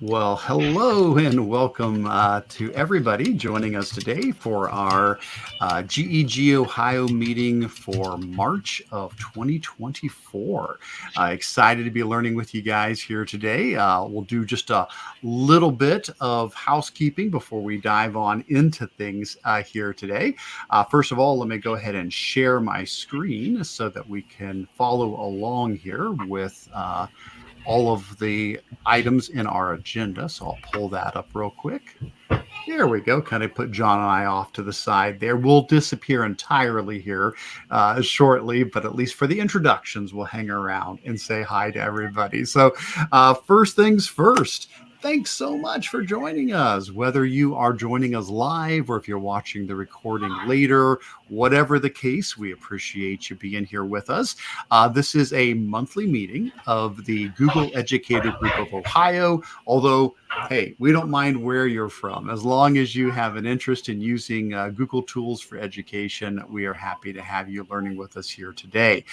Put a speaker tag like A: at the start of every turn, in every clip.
A: Well, hello and welcome to everybody joining us today for our GEG Ohio meeting for March of 2024. Excited to be learning with you guys here today. We'll do just a little bit of housekeeping before we dive on into things here today. First of all, let me go ahead and share my screen so that we can follow along here with all of the items in our agenda. So I'll pull that up real quick. There we go. Kind of put John and I off to the side there. We'll disappear entirely here shortly, but at least for the introductions, we'll hang around and say hi to everybody. So first things first. Thanks so much for joining us, whether you are joining us live or if you're watching the recording later, whatever the case, we appreciate you being here with us. This is a monthly meeting of the Google Educator Group of Ohio, although hey, we don't mind where you're from. As long as you have an interest in using Google tools for education, we are happy to have you learning with us here today.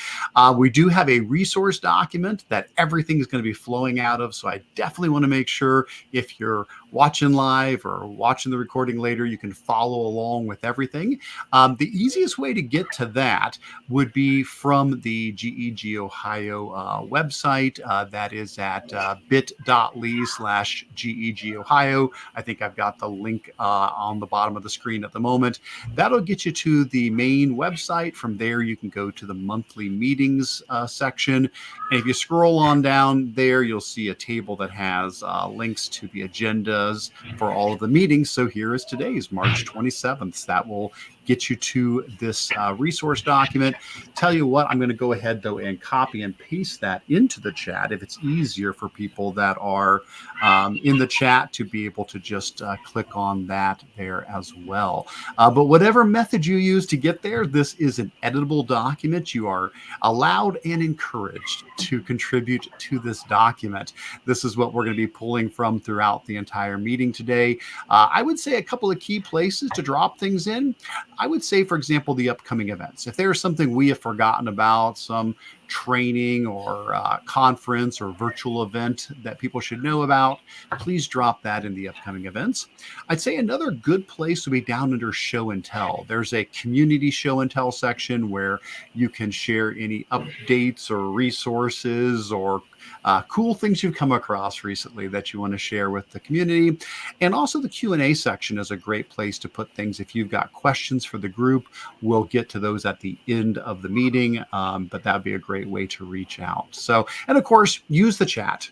A: We do have a resource document that everything is going to be flowing out of, so I definitely want to make sure if you're watching live or watching the recording later, you can follow along with everything. The easiest way to get to that would be from the GEG Ohio website. That is at bit.ly/GEG Ohio. I think I've got the link on the bottom of the screen at the moment. That'll get you to the main website. From there, you can go to the monthly meetings section. And if you scroll on down there, you'll see a table that has links to the agendas for all of the meetings. So here is today's March 27th. That will get you to this resource document. Tell you what, I'm going to go ahead though and copy and paste that into the chat if it's easier for people that are in the chat to be able to just click on that there as well. But whatever method you use to get there, this is an editable document. You are allowed and encouraged to contribute to this document. This is what we're going to be pulling from throughout the entire meeting today. I would say a couple of key places to drop things in. I would say, for example, the upcoming events. If there's something we have forgotten about, some training or conference or virtual event that people should know about, please drop that in the upcoming events. I'd say another good place would be down under show and tell. There's a community show and tell section where you can share any updates or resources or cool things you've come across recently that you want to share with the community. And also the Q&A section is a great place to put things. If you've got questions for the group, we'll get to those at the end of the meeting, but that would be a great way to reach out. So, and of course, use the chat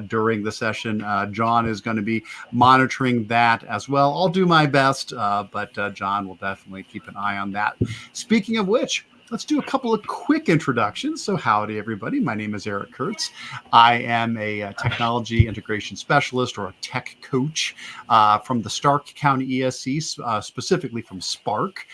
A: during the session. John is going to be monitoring that as well. I'll do my best, but John will definitely keep an eye on that. Speaking of which, let's do a couple of quick introductions. So howdy, everybody. My name is Eric Kurtz. I am a technology integration specialist or a tech coach from the Stark County ESC, specifically from Spark,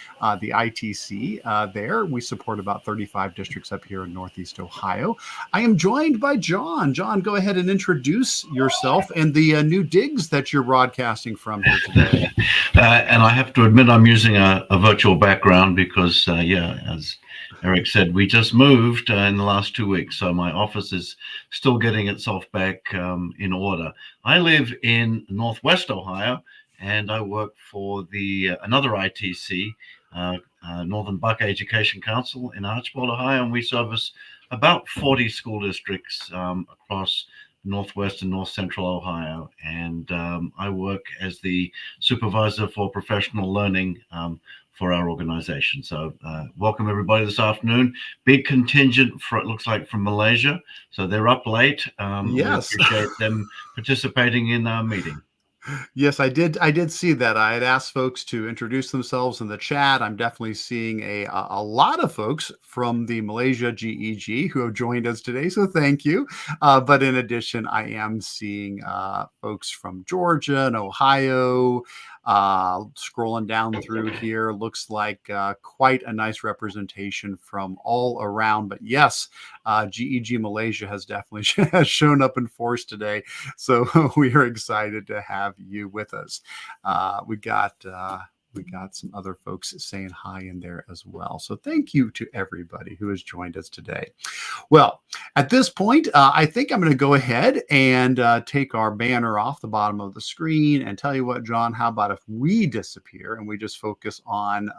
A: the ITC there. We support about 35 districts up here in Northeast Ohio. I am joined by John. John, go ahead and introduce yourself and the new digs that you're broadcasting from here today.
B: And I have to admit I'm using a virtual background because, as Eric said, we just moved in the last 2 weeks, so my office is still getting itself back in order. I live in Northwest Ohio, and I work for another ITC, Northern Buck Education Council in Archibald, Ohio, and we service about 40 school districts across Northwest and North Central Ohio. And I work as the supervisor for professional learning for our organization. So welcome everybody this afternoon. Big contingent, it looks like, from Malaysia. So they're up late.
A: Yes.
B: We appreciate them participating in our meeting.
A: Yes, I did see that. I had asked folks to introduce themselves in the chat. I'm definitely seeing a lot of folks from the Malaysia GEG who have joined us today, so thank you. But in addition, I am seeing folks from Georgia and Ohio. Scrolling down through here, looks like quite a nice representation from all around. But yes, GEG Malaysia has definitely shown up in force today. So we are excited to have you with us. We got we got some other folks saying hi in there as well. So thank you to everybody who has joined us today. Well, at this point, I think I'm going to go ahead and take our banner off the bottom of the screen and tell you what, John, how about if we disappear and we just focus on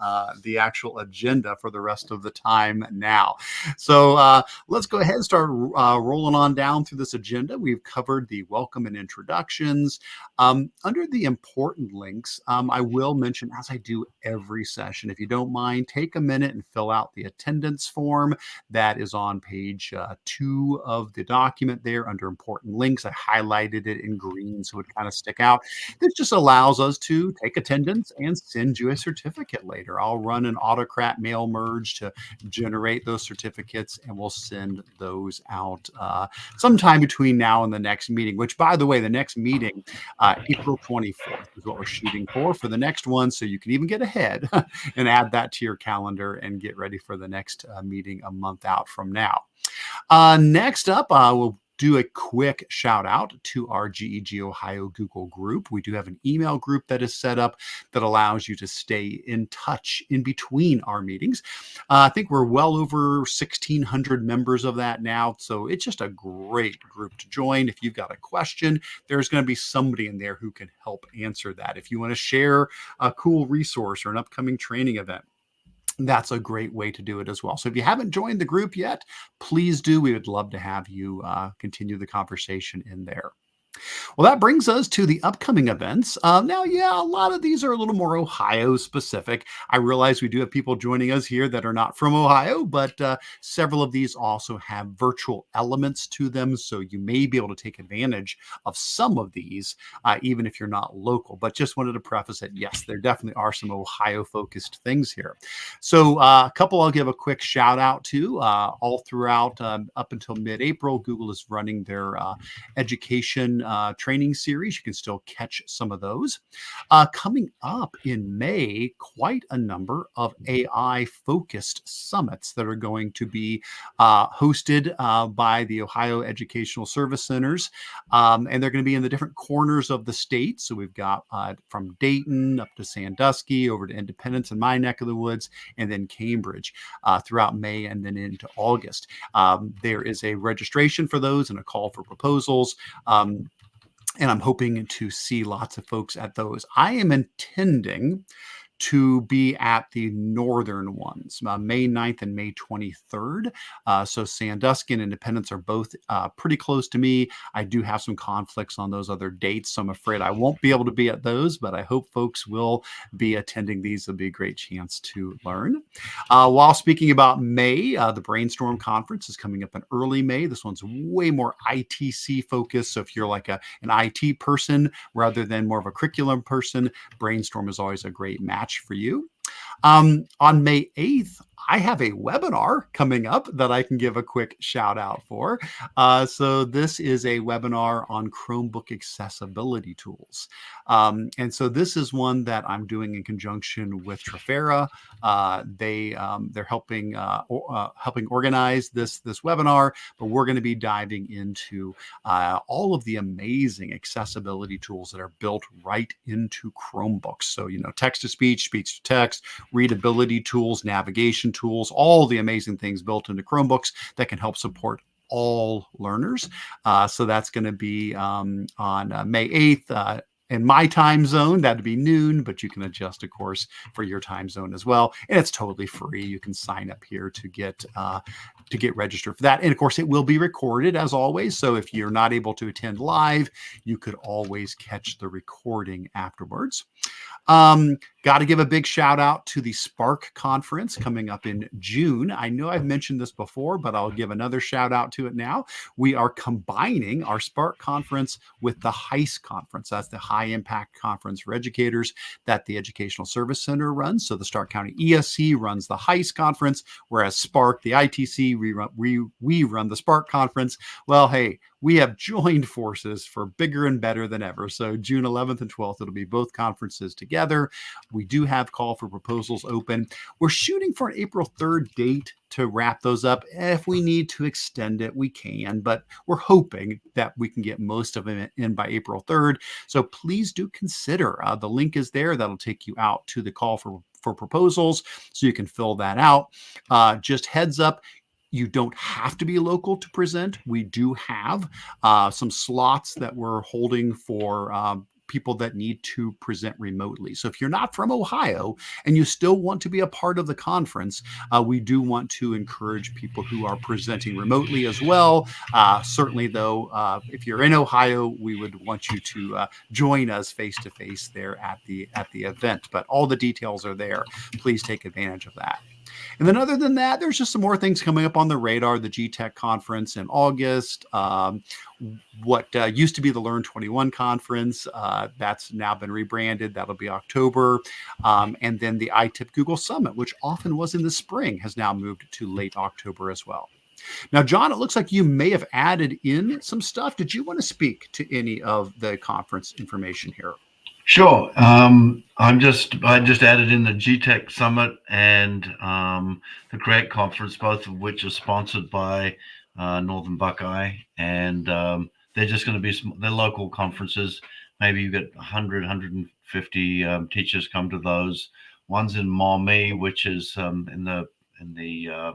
A: the actual agenda for the rest of the time now. So let's go ahead and start rolling on down through this agenda. We've covered the welcome and introductions. Under the important links, I will mention, as I do every session, if you don't mind, take a minute and fill out the attendance form that is on page 2 of the document there under important links. I highlighted it in green so it would kind of stick out. This just allows us to take attendance and send you a certificate later. I'll run an autocrat mail merge to generate those certificates, and we'll send those out sometime between now and the next meeting, which, by the way, the next meeting, April 24th is what we're shooting for the next one. So you can even get ahead and add that to your calendar and get ready for the next meeting a month out from now. Next up, we'll do a quick shout out to our GEG Ohio Google group. We do have an email group that is set up that allows you to stay in touch in between our meetings. I think we're well over 1,600 members of that now. So it's just a great group to join. If you've got a question, there's going to be somebody in there who can help answer that. If you want to share a cool resource or an upcoming training event, that's a great way to do it as well. So if you haven't joined the group yet, please do. We would love to have you continue the conversation in there. Well, that brings us to the upcoming events. Now, yeah, a lot of these are a little more Ohio specific. I realize we do have people joining us here that are not from Ohio, but several of these also have virtual elements to them. So you may be able to take advantage of some of these, even if you're not local. But just wanted to preface it. Yes, there definitely are some Ohio focused things here. So a couple I'll give a quick shout out to. All throughout up until mid-April, Google is running their education training series. You can still catch some of those. Coming up in May, quite a number of AI focused summits that are going to be hosted by the Ohio Educational Service Centers. And they're going to be in the different corners of the state. So we've got from Dayton up to Sandusky, over to Independence in my neck of the woods, and then Cambridge throughout May and then into August. There is a registration for those and a call for proposals. And I'm hoping to see lots of folks at those. I am intending to be at the northern ones, May 9th and May 23rd. So Sandusky and Independence are both pretty close to me. I do have some conflicts on those other dates, so I'm afraid I won't be able to be at those, but I hope folks will be attending these. It'll be a great chance to learn. While speaking about May, the Brainstorm Conference is coming up in early May. This one's way more ITC focused. So if you're like an IT person rather than more of a curriculum person, Brainstorm is always a great match for you. On May 8th, I have a webinar coming up that I can give a quick shout out for. So this is a webinar on Chromebook accessibility tools. And so this is one that I'm doing in conjunction with Trafera. They're helping organize this webinar, but we're going to be diving into all of the amazing accessibility tools that are built right into Chromebooks. So, text to speech, speech to text, readability tools, navigation tools, all the amazing things built into Chromebooks that can help support all learners. So that's going to be on May 8th. In my time zone, that'd be noon, but you can adjust, of course, for your time zone as well. And it's totally free. You can sign up here to get registered for that. And of course, it will be recorded as always. So if you're not able to attend live, you could always catch the recording afterwards. Got to give a big shout out to the Spark conference coming up in June. I know I've mentioned this before, but I'll give another shout out to it now. We are combining our Spark conference with the HICE conference. That's the High Impact Conference for Educators that the Educational Service Center runs. So the Stark County ESC runs the HICE conference, whereas Spark, the ITC, we run the Spark conference. Well, hey, we have joined forces for bigger and better than ever. So June 11th and 12th, it'll be both conferences together. We do have call for proposals open. We're shooting for an April 3rd date to wrap those up. If we need to extend it, we can, but we're hoping that we can get most of them in by April 3rd. So please do consider. The link is there. That'll take you out to the call for proposals, so you can fill that out. Just heads up, you don't have to be local to present. We do have some slots that we're holding for people that need to present remotely. So if you're not from Ohio and you still want to be a part of the conference, we do want to encourage people who are presenting remotely as well. Certainly, though, if you're in Ohio, we would want you to join us face-to-face there at the event. But all the details are there. Please take advantage of that. And then other than that, there's just some more things coming up on the radar. The GTech conference in August, what used to be the Learn 21 conference, that's now been rebranded. That'll be October. And then the iTip Google Summit, which often was in the spring, has now moved to late October as well. Now, John, it looks like you may have added in some stuff. Did you want to speak to any of the conference information here?
B: Sure. I just added in the GTech Summit and the Create Conference, both of which are sponsored by Northern Buckeye, and they're just going to be they're local conferences. Maybe you get 100, 150 teachers come to those. One's in Maumee, which is in the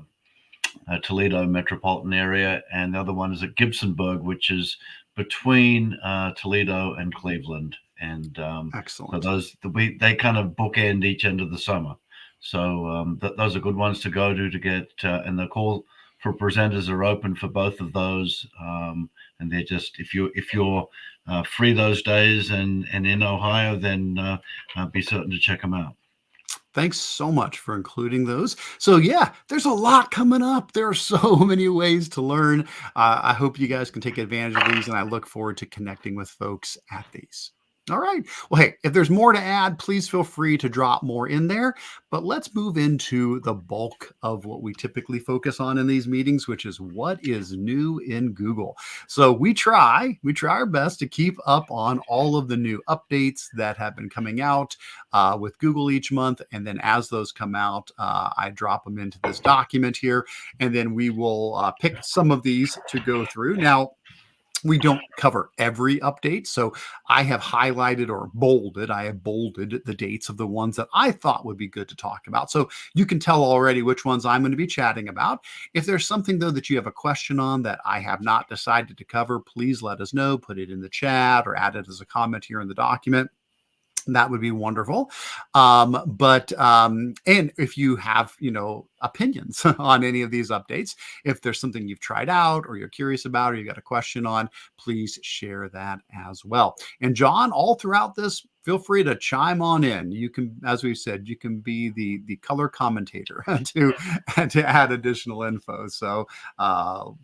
B: Toledo metropolitan area, and the other one is at Gibsonburg, which is between Toledo and Cleveland. And
A: excellent.
B: So they kind of bookend each end of the summer. So those are good ones to go to get. And the call for presenters are open for both of those. And they're just if you're free those days and in Ohio, then be certain to check them out.
A: Thanks so much for including those. So yeah, there's a lot coming up. There are so many ways to learn. I hope you guys can take advantage of these, and I look forward to connecting with folks at these. All right. Well, hey, if there's more to add, please feel free to drop more in there. But let's move into the bulk of what we typically focus on in these meetings, which is what is new in Google. So we try our best to keep up on all of the new updates that have been coming out with Google each month. And then as those come out, I drop them into this document here, and then we will pick some of these to go through. Now, we don't cover every update, so I have highlighted or bolded. I have bolded the dates of the ones that I thought would be good to talk about. So you can tell already which ones I'm going to be chatting about. If there's something, though, that you have a question on that I have not decided to cover, please let us know. Put it in the chat or add it as a comment here in the document. That would be wonderful. And if you have, opinions on any of these updates, if there's something you've tried out or you're curious about or you got a question on, please share that as well. And John, all throughout this, feel free to chime on in. You can, as we've said, you can be the color commentator to add additional info. So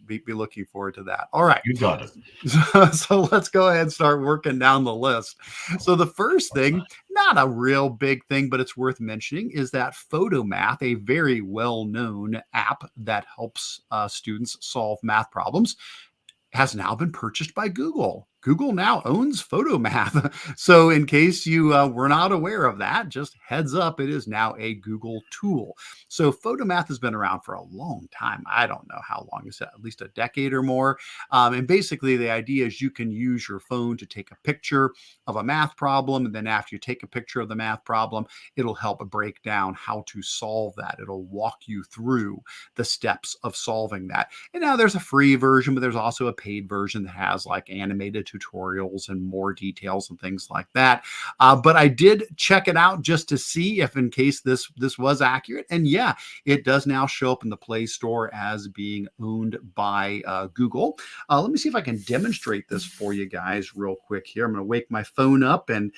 A: be looking forward to that. All right.
B: You got it.
A: So let's go ahead and start working down the list. So the first thing, not a real big thing, but it's worth mentioning, is that Photomath, a very well-known app that helps students solve math problems, has now been purchased by Google. Google now owns Photomath. So in case you were not aware of that, just heads up, it is now a Google tool. So Photomath has been around for a long time. I don't know how long, is it, at least a decade or more. And basically the idea is you can use your phone to take a picture of a math problem. And then after you take a picture of the math problem, it'll help break down how to solve that. It'll walk you through the steps of solving that. And now there's a free version, but there's also a paid version that has like animated tutorials and more details and things like that. But I did check it out just to see if in case this was accurate. And yeah, it does now show up in the Play Store as being owned by Google. Let me see if I can demonstrate this for you guys real quick here. I'm going to wake my phone up and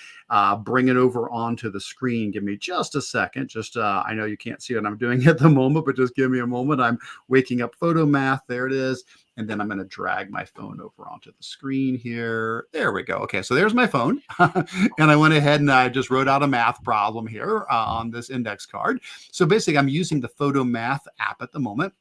A: bring it over onto the screen. Give me just a second. I know you can't see what I'm doing at the moment, but just give me a moment. I'm waking up Photomath. There it is. And then I'm going to drag my phone over onto the screen here. There we go. Okay, so there's my phone. And I went ahead and I just wrote out a math problem here on this index card. So basically, I'm using the Photomath app at the moment.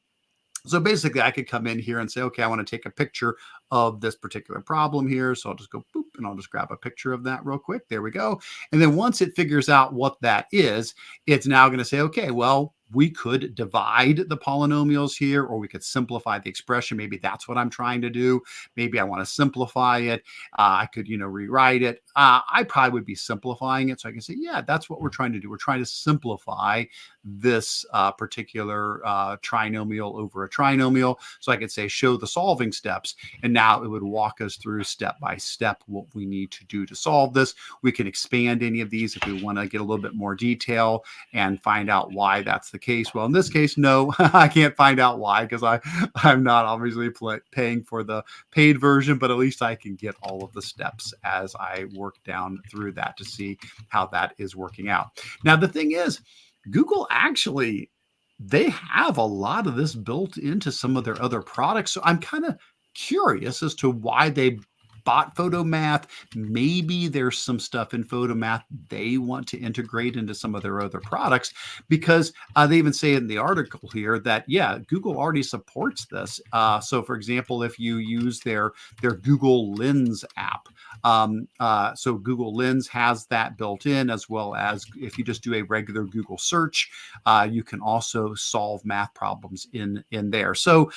A: So basically, I could come in here and say, okay, I want to take a picture of this particular problem here. So I'll just go boop, and I'll just grab a picture of that real quick. There we go. And then once it figures out what that is, it's now going to say, okay, well, we could divide the polynomials here, or we could simplify the expression. Maybe that's what I'm trying to do. Maybe I want to simplify it. I could, rewrite it. I probably would be simplifying it. So I can say, yeah, that's what we're trying to do. We're trying to simplify this particular trinomial over a trinomial. So I could say, show the solving steps. And now it would walk us through step by step what we need to do to solve this. We can expand any of these if we want to get a little bit more detail and find out why that's the case. Well, in this case, no, I can't find out why, because I'm not obviously paying for the paid version, but at least I can get all of the steps as I work down through that to see how that is working out. Now, the thing is, Google actually, they have a lot of this built into some of their other products. So I'm kind of curious as to why they bought Photomath. Maybe there's some stuff in Photomath they want to integrate into some of their other products, because they even say in the article here that, yeah, Google already supports this. So for example, if you use their Google Lens app, so Google Lens has that built in, as well as if you just do a regular Google search, you can also solve math problems in there. So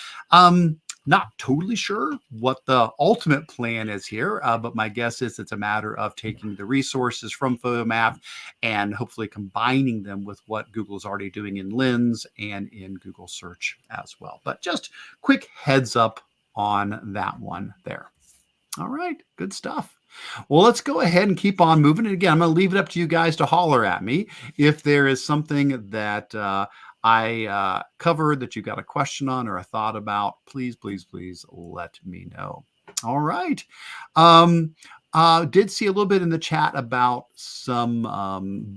A: not totally sure what the ultimate plan is here, but my guess is it's a matter of taking the resources from Photomath and hopefully combining them with what Google's already doing in Lens and in Google Search as well. But just quick heads up on that one there. All right, good stuff. Well, let's go ahead and keep on moving. And again, I'm going to leave it up to you guys to holler at me if there is something that I covered that you got a question on or a thought about. Please, please, please let me know. All right. Did see a little bit in the chat about some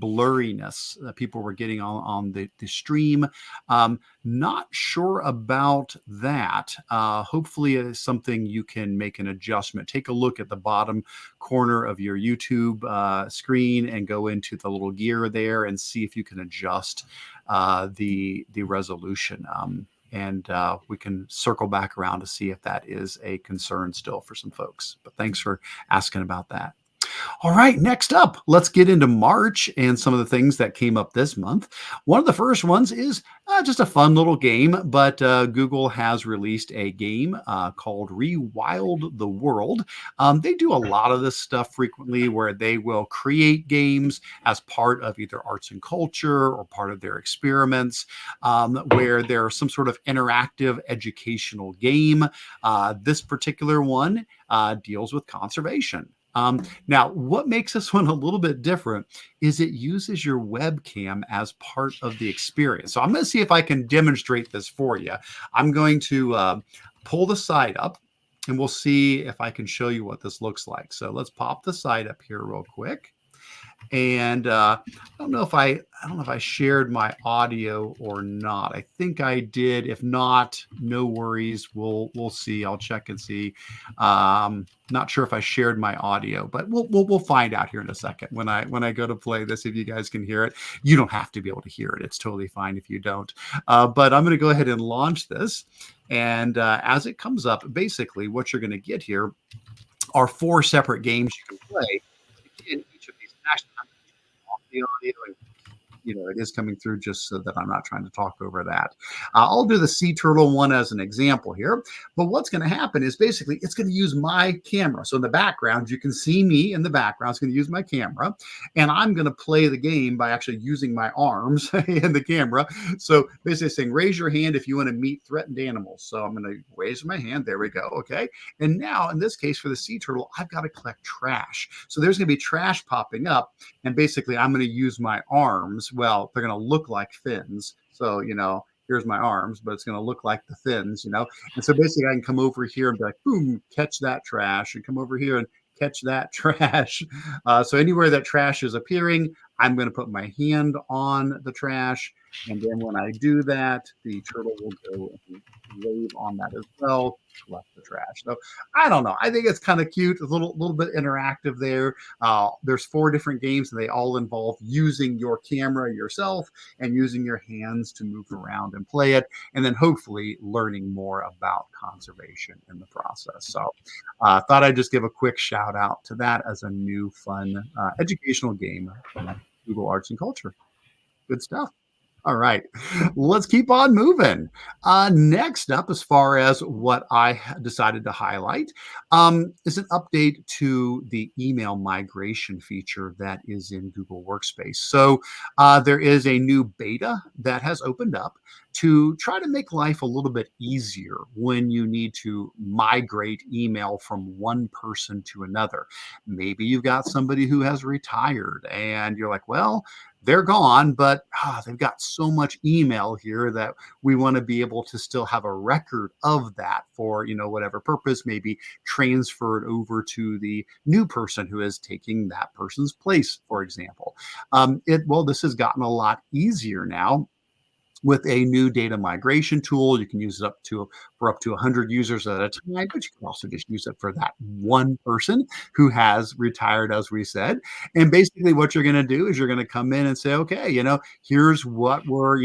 A: blurriness that people were getting on the stream. Not sure about that. Hopefully it's something you can make an adjustment. Take a look at the bottom corner of your YouTube screen and go into the little gear there and see if you can adjust the resolution. And we can circle back around to see if that is a concern still for some folks. But thanks for asking about that. All right, next up, let's get into March and some of the things that came up this month. One of the first ones is just a fun little game, but Google has released a game called Rewild the World. They do a lot of this stuff frequently where they will create games as part of either arts and culture or part of their experiments, where there's some sort of interactive educational game. This particular one deals with conservation. Now, what makes this one a little bit different is it uses your webcam as part of the experience. So I'm going to see if I can demonstrate this for you. I'm going to pull the site up and we'll see if I can show you what this looks like. So let's pop the site up here real quick. And I don't know if I shared my audio or not. I think I did. If not, no worries. We'll see. I'll check and see. Not sure if I shared my audio, but we'll find out here in a second when I go to play this. If you guys can hear it, you don't have to be able to hear it. It's totally fine if you don't. But I'm going to go ahead and launch this. And as it comes up, basically what you're going to get here are 4 separate games you can play in each of these. Actually, I'm off the audio, and it is coming through just so that I'm not trying to talk over that. I'll do the sea turtle one as an example here. But what's going to happen is basically it's going to use my camera. So in the background, you can see me in the background. It's going to use my camera. And I'm going to play the game by actually using my arms in the camera. So basically saying, raise your hand if you want to meet threatened animals. So I'm going to raise my hand. There we go. Okay. And now in this case for the sea turtle, I've got to collect trash. So there's going to be trash popping up. And basically I'm going to use my arms. Well, they're going to look like fins. So, here's my arms, but it's going to look like the fins, And so basically I can come over here and be like, boom, catch that trash, and come over here and catch that trash. So anywhere that trash is appearing, I'm going to put my hand on the trash. And then when I do that, the turtle will go and wave on that as well, collect the trash. So I don't know. I think it's kind of cute. It's a little bit interactive there. There's 4 different games, and they all involve using your camera yourself and using your hands to move around and play it, and then hopefully learning more about conservation in the process. So thought I'd just give a quick shout out to that as a new fun educational game from Google Arts and Culture. Good stuff. All right, let's keep on moving. Next up, as far as what I decided to highlight, is an update to the email migration feature that is in Google Workspace. So there is a new beta that has opened up to try to make life a little bit easier when you need to migrate email from one person to another. Maybe you've got somebody who has retired and you're like, well, they're gone, but they've got so much email here that we want to be able to still have a record of that for, whatever purpose, maybe transferred over to the new person who is taking that person's place, for example. This has gotten a lot easier now with a new data migration tool. You can use it for up to 100 users at a time, but you can also just use it for that one person who has retired, as we said. And basically what you're going to do is you're going to come in and say, okay, here's what we're,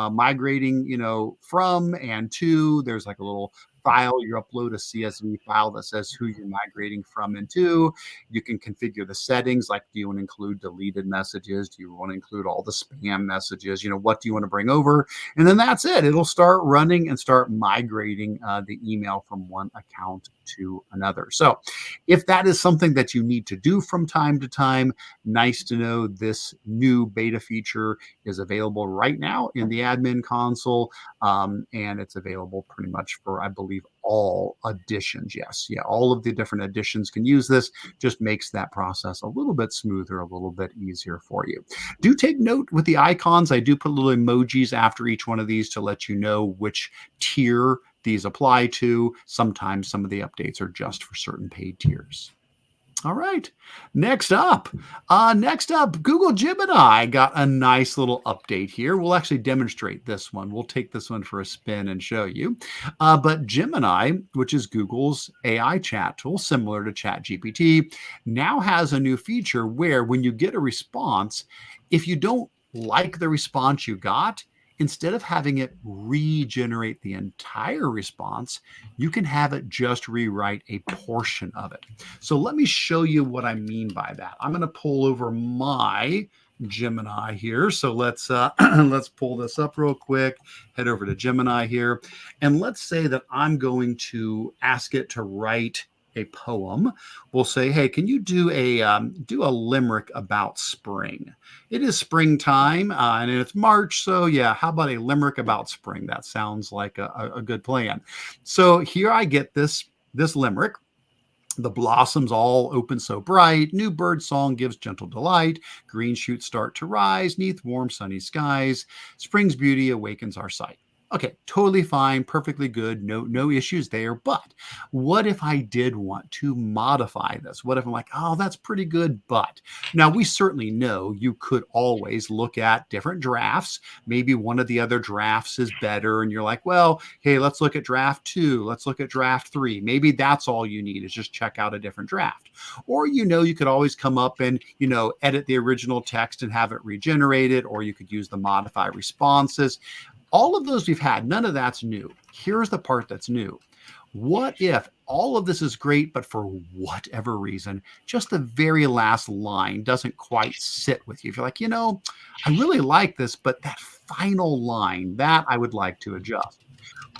A: migrating, from and to. There's like a little file. You upload a CSV file that says who you're migrating from and to. You can configure the settings, like do you want to include deleted messages? Do you want to include all the spam messages? What do you want to bring over? And then that's it. It'll start running and start migrating the email from one account to another. So if that is something that you need to do from time to time, nice to know this new beta feature is available right now in the admin console. And it's available pretty much for, I believe, all editions. Yes. Yeah. All of the different editions can use this. Just makes that process a little bit smoother, a little bit easier for you. Do take note with the icons. I do put little emojis after each one of these to let you know which tier these apply to. Sometimes some of the updates are just for certain paid tiers. All right. Next up, Google Gemini got a nice little update here. We'll actually demonstrate this one. We'll take this one for a spin and show you. But Gemini, which is Google's AI chat tool, similar to ChatGPT, now has a new feature where when you get a response, if you don't like the response you got, instead of having it regenerate the entire response, you can have it just rewrite a portion of it. So let me show you what I mean by that. I'm going to pull over my Gemini here. So let's pull this up real quick, head over to Gemini here. And let's say that I'm going to ask it to write a poem. We'll say, hey, can you do a limerick about spring? It is springtime and it's March. So yeah, how about a limerick about spring? That sounds like a good plan. So here I get this limerick. The blossoms all open so bright, new bird song gives gentle delight, green shoots start to rise, neath warm sunny skies, spring's beauty awakens our sight. Okay, totally fine, perfectly good, no issues there. But what if I did want to modify this? What if I'm like, oh, that's pretty good, but now we certainly know you could always look at different drafts. Maybe one of the other drafts is better, and you're like, well, hey, let's look at draft 2, let's look at draft 3. Maybe that's all you need is just check out a different draft. Or you could always come up and edit the original text and have it regenerated, or you could use the modify responses. All of those we've had, none of that's new. Here's the part that's new. What if all of this is great, but for whatever reason, just the very last line doesn't quite sit with you? If you're like, I really like this, but that final line, that I would like to adjust.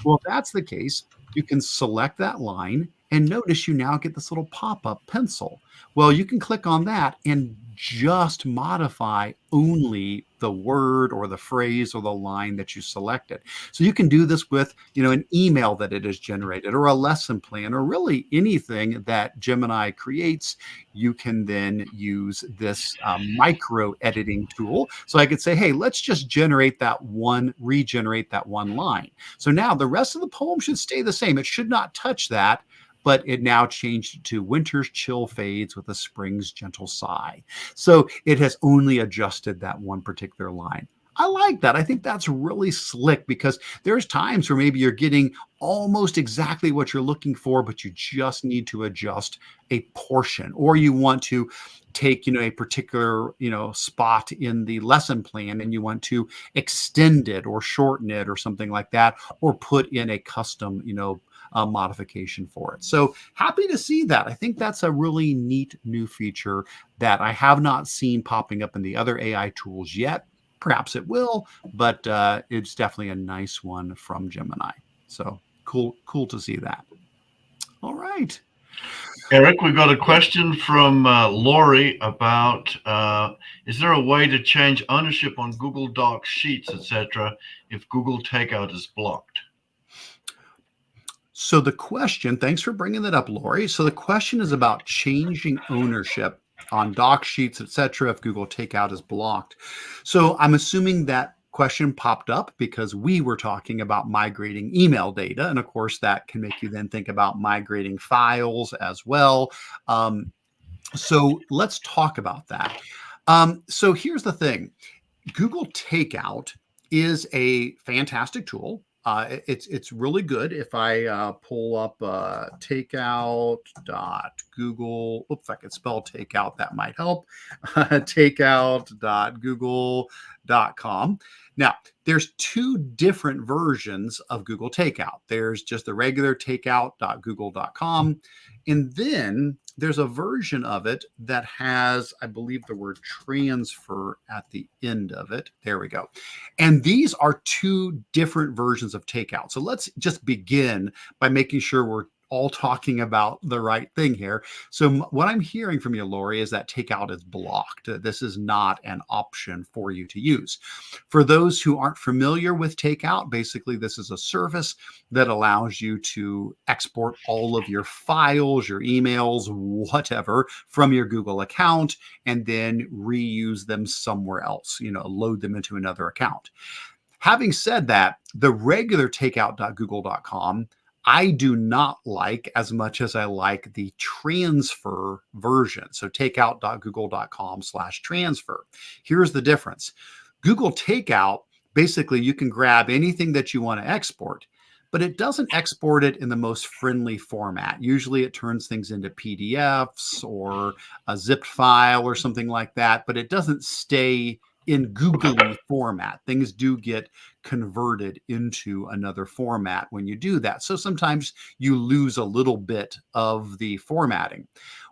A: Well, if that's the case, you can select that line and notice you now get this little pop-up pencil. Well, you can click on that and just modify only the word or the phrase or the line that you selected. So you can do this with, an email that it has generated or a lesson plan or really anything that Gemini creates. You can then use this micro editing tool. So I could say, hey, let's just regenerate that one line. So now the rest of the poem should stay the same. It should not touch that. but it now changed to winter's chill fades with a spring's gentle sigh. So it has only adjusted that one particular line. I like that. I think that's really slick because there's times where maybe you're getting almost exactly what you're looking for, but you just need to adjust a portion, or you want to take, a particular, spot in the lesson plan and you want to extend it or shorten it or something like that, or put in a custom, modification for it. So happy to see that. I think that's a really neat new feature that I have not seen popping up in the other AI tools yet. Perhaps it will, but it's definitely a nice one from Gemini. So cool to see that. All right.
B: Eric, we've got a question from Lori about, is there a way to change ownership on Google Docs, Sheets, etc. if Google Takeout is blocked?
A: So the question, thanks for bringing that up, Lori. So the question is about changing ownership on doc sheets, etc., if Google Takeout is blocked. So I'm assuming that question popped up because we were talking about migrating email data. And of course, that can make you then think about migrating files as well. So let's talk about that. So here's the thing. Google Takeout is a fantastic tool. It's really good. If I pull up takeout.google, if I could spell takeout, that might help. takeout.google.com. Now, there's two different versions of Google Takeout. There's just the regular takeout.google.com. And then there's a version of it that has, I believe, the word transfer at the end of it. There we go. And these are two different versions of Takeout. So let's just begin by making sure we're all talking about the right thing here. So what I'm hearing from you, Lori, is that Takeout is blocked. This is not an option for you to use. For those who aren't familiar with Takeout, basically this is a service that allows you to export all of your files, your emails, whatever, from your Google account and then reuse them somewhere else, load them into another account. Having said that, the regular takeout.google.com I do not like as much as I like the transfer version. So takeout.google.com/transfer. Here's the difference. Google Takeout, basically you can grab anything that you want to export, but it doesn't export it in the most friendly format. Usually it turns things into PDFs or a zipped file or something like that, but it doesn't stay in Googly format. Things do get converted into another format when you do that. So sometimes you lose a little bit of the formatting.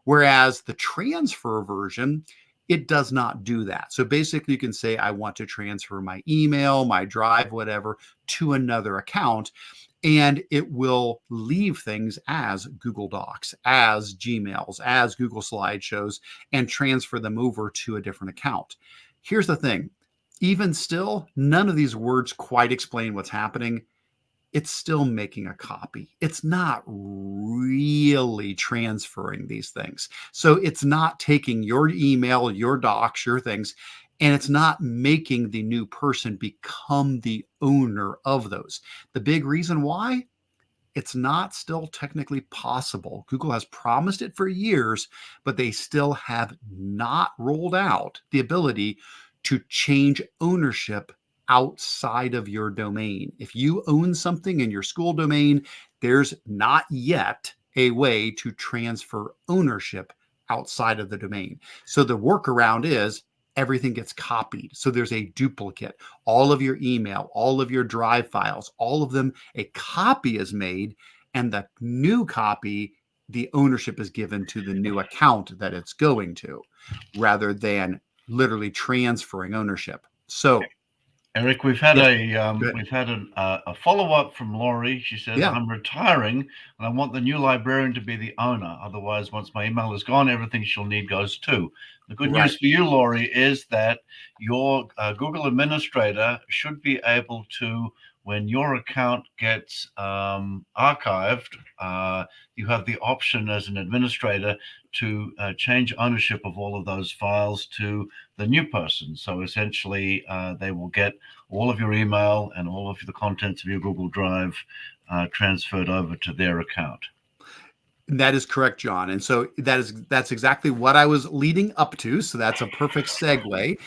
A: Whereas the transfer version, it does not do that. So basically you can say, I want to transfer my email, my drive, whatever, to another account. And it will leave things as Google Docs, as Gmails, as Google Slideshows, and transfer them over to a different account. Here's the thing. Even still, none of these words quite explain what's happening. It's still making a copy. It's not really transferring these things. So it's not taking your email, your docs, your things, and it's not making the new person become the owner of those. The big reason why? It's not still technically possible. Google has promised it for years, but they still have not rolled out the ability to change ownership outside of your domain. If you own something in your school domain, there's not yet a way to transfer ownership outside of the domain. So the workaround is everything gets copied. So there's a duplicate. All of your email, all of your drive files, all of them, a copy is made, and the new copy, the ownership is given to the new account that it's going to, rather than literally transferring ownership. So
B: Eric, we've had
A: yes,
B: a follow-up from Lori. She says,
A: yeah,
B: I'm retiring and I want the new librarian to be the owner. Otherwise, once my email is gone, everything she'll need goes too. The good
A: right.
B: news for you, Lori, is that your Google administrator should be able to, when your account gets archived, you have the option as an administrator to change ownership of all of those files to the new person. So essentially, they will get all of your email and all of the contents of your Google Drive transferred over to their account.
A: That is correct, John. And so that's exactly what I was leading up to. So that's a perfect segue.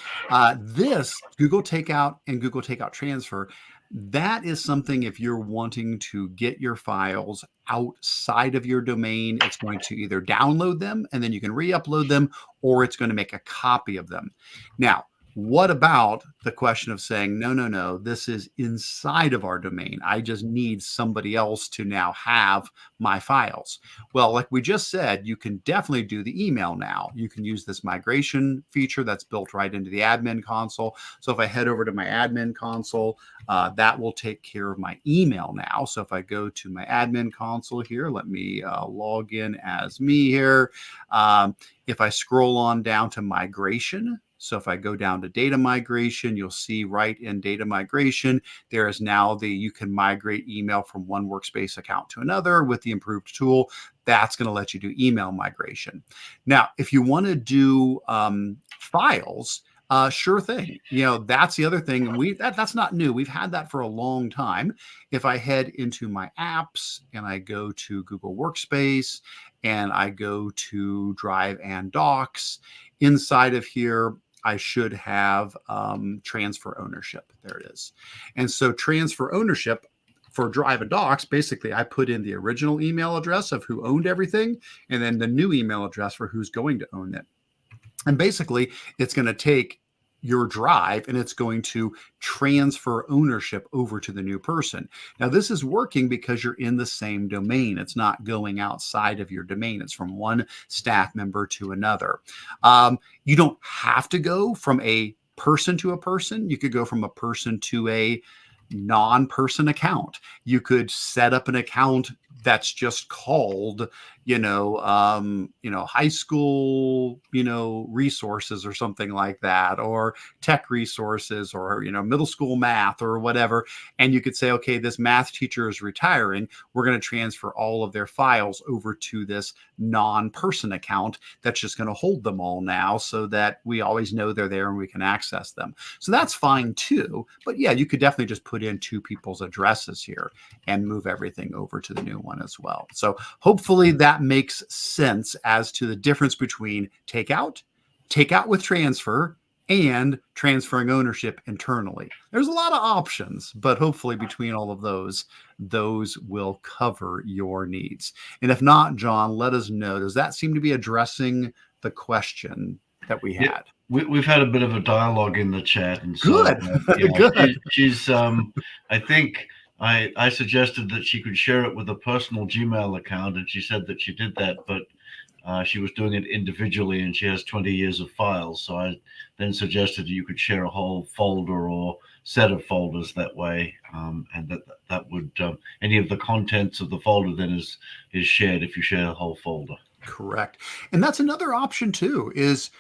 A: This Google Takeout and Google Takeout Transfer, that is something if you're wanting to get your files outside of your domain, it's going to either download them and then you can re-upload them, or it's going to make a copy of them. Now, what about the question of saying, no, no, no, this is inside of our domain. I just need somebody else to now have my files. Well, like we just said, you can definitely do the email now. You can use this migration feature that's built right into the admin console. So if I head over to my admin console, that will take care of my email now. So if I go to my admin console here, let me log in as me here. If I scroll on down to migration, so if I go down to data migration, you'll see right in data migration, there is now you can migrate email from one workspace account to another with the improved tool. That's going to let you do email migration. Now, if you want to do files, sure thing. That's the other thing. And that's not new. We've had that for a long time. If I head into my apps and I go to Google Workspace and I go to Drive and Docs, inside of here, I should have transfer ownership. There it is. And so transfer ownership for Drive and Docs, basically I put in the original email address of who owned everything and then the new email address for who's going to own it. And basically it's going to take your drive and it's going to transfer ownership over to the new person. Now, this is working because you're in the same domain. It's not going outside of your domain. It's from one staff member to another. You don't have to go from a person to a person. You could go from a person to a non-person account. You could set up an account that's just called, high school, resources or something like that, or tech resources, or, middle school math or whatever. And you could say, okay, this math teacher is retiring. We're going to transfer all of their files over to this non-person account that's just going to hold them all now so that we always know they're there and we can access them. So that's fine too. But yeah, you could definitely just put in two people's addresses here and move everything over to the new one as well. So hopefully that makes sense as to the difference between takeout with transfer, and transferring ownership internally. There's a lot of options, but hopefully between all of those will cover your needs. And if not, John, let us know. Does that seem to be addressing the question that we had?
B: Yeah, we've had a bit of a dialogue in the chat, and so
A: good. Good.
B: She's I think I suggested that she could share it with a personal Gmail account, and she said that she did that, but she was doing it individually, and she has 20 years of files. So I then suggested you could share a whole folder or set of folders that way, and that would any of the contents of the folder then is shared if you share the whole folder.
A: Correct. And that's another option too, is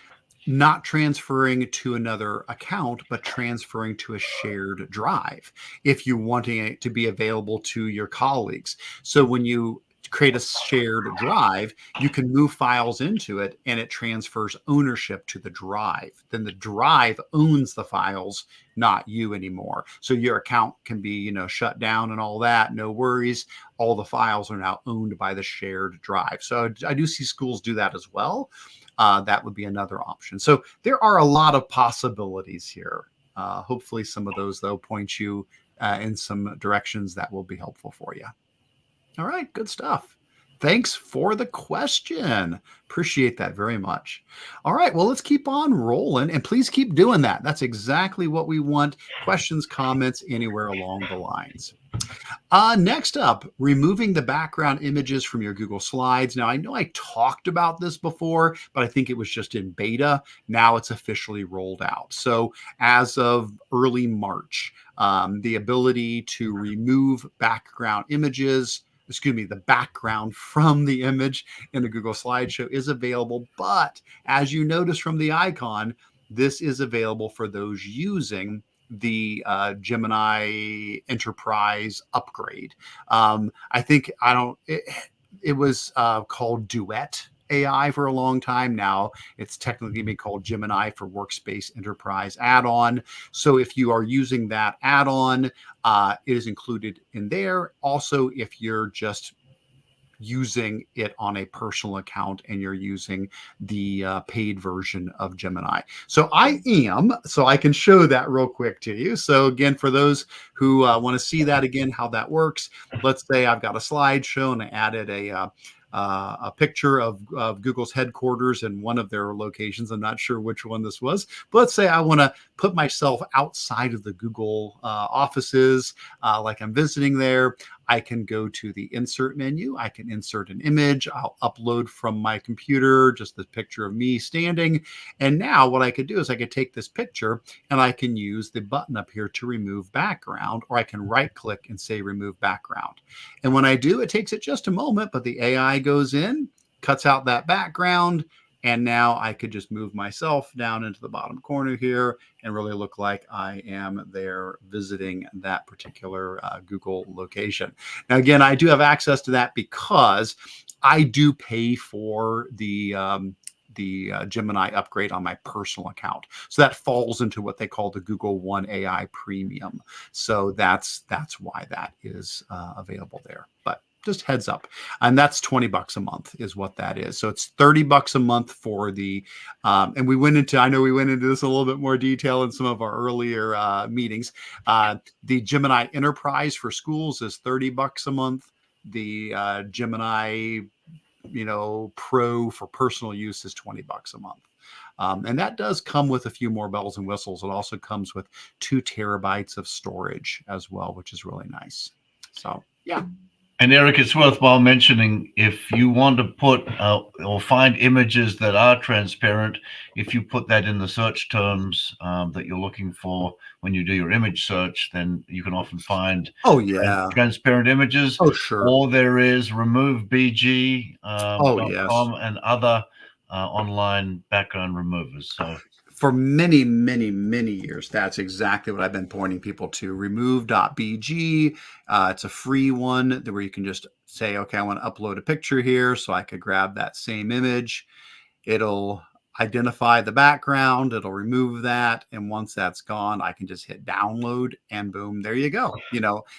A: not transferring to another account, but transferring to a shared drive if you're wanting it to be available to your colleagues. So when you create a shared drive, you can move files into it and it transfers ownership to the drive. Then the drive owns the files, not you anymore. So your account can be, shut down and all that. No worries. All the files are now owned by the shared drive. So I do see schools do that as well. That would be another option. So there are a lot of possibilities here. Hopefully some of those, though, point you in some directions that will be helpful for you. All right, good stuff. Thanks for the question. Appreciate that very much. All right, well, let's keep on rolling, and please keep doing that. That's exactly what we want. Questions, comments, anywhere along the lines. Next up, removing the background images from your Google Slides. Now, I know I talked about this before, but I think it was just in beta. Now it's officially rolled out. So as of early March, the ability to remove background images, the background from the image in the Google Slideshow is available. But as you notice from the icon, this is available for those using the Gemini Enterprise upgrade. I think it was called Duet AI for a long time. Now it's technically being called Gemini for Workspace Enterprise add-on. So if you are using that add-on, it is included in there. Also, if you're just using it on a personal account and you're using the paid version of Gemini. So I can show that real quick to you. So again, for those who want to see that again, how that works, let's say I've got a slideshow and I added a picture of Google's headquarters in one of their locations. I'm not sure which one this was, but let's say I want to put myself outside of the Google offices, like I'm visiting there. I can go to the insert menu. I can insert an image. I'll upload from my computer just the picture of me standing. And now what I could do is I could take this picture and I can use the button up here to remove background, or I can right click and say remove background. And when I do, it takes it just a moment, but the AI goes in, cuts out that background, and now I could just move myself down into the bottom corner here and really look like I am there visiting that particular Google location. Now, again, I do have access to that because I do pay for the Gemini upgrade on my personal account. So that falls into what they call the Google One AI Premium. So that's why that is available there. But just heads up. And that's $20 a month is what that is. So it's $30 a month for the, and I know we went into this a little bit more detail in some of our earlier meetings. The Gemini Enterprise for schools is $30 a month. The Gemini, Pro for personal use is $20 a month. And that does come with a few more bells and whistles. It also comes with 2 terabytes of storage as well, which is really nice. So, yeah.
B: And Eric, it's worthwhile mentioning, if you want to put or find images that are transparent, if you put that in the search terms that you're looking for when you do your image search, then you can often find transparent images.
A: Oh, sure.
B: Or there is removebg.com and other online background removers. So
A: for many, many, many years, that's exactly what I've been pointing people to. Remove.bg. It's a free one where you can just say, okay, I want to upload a picture here. So I could grab that same image. It'll identify the background. It'll remove that. And once that's gone, I can just hit download and boom, there you go.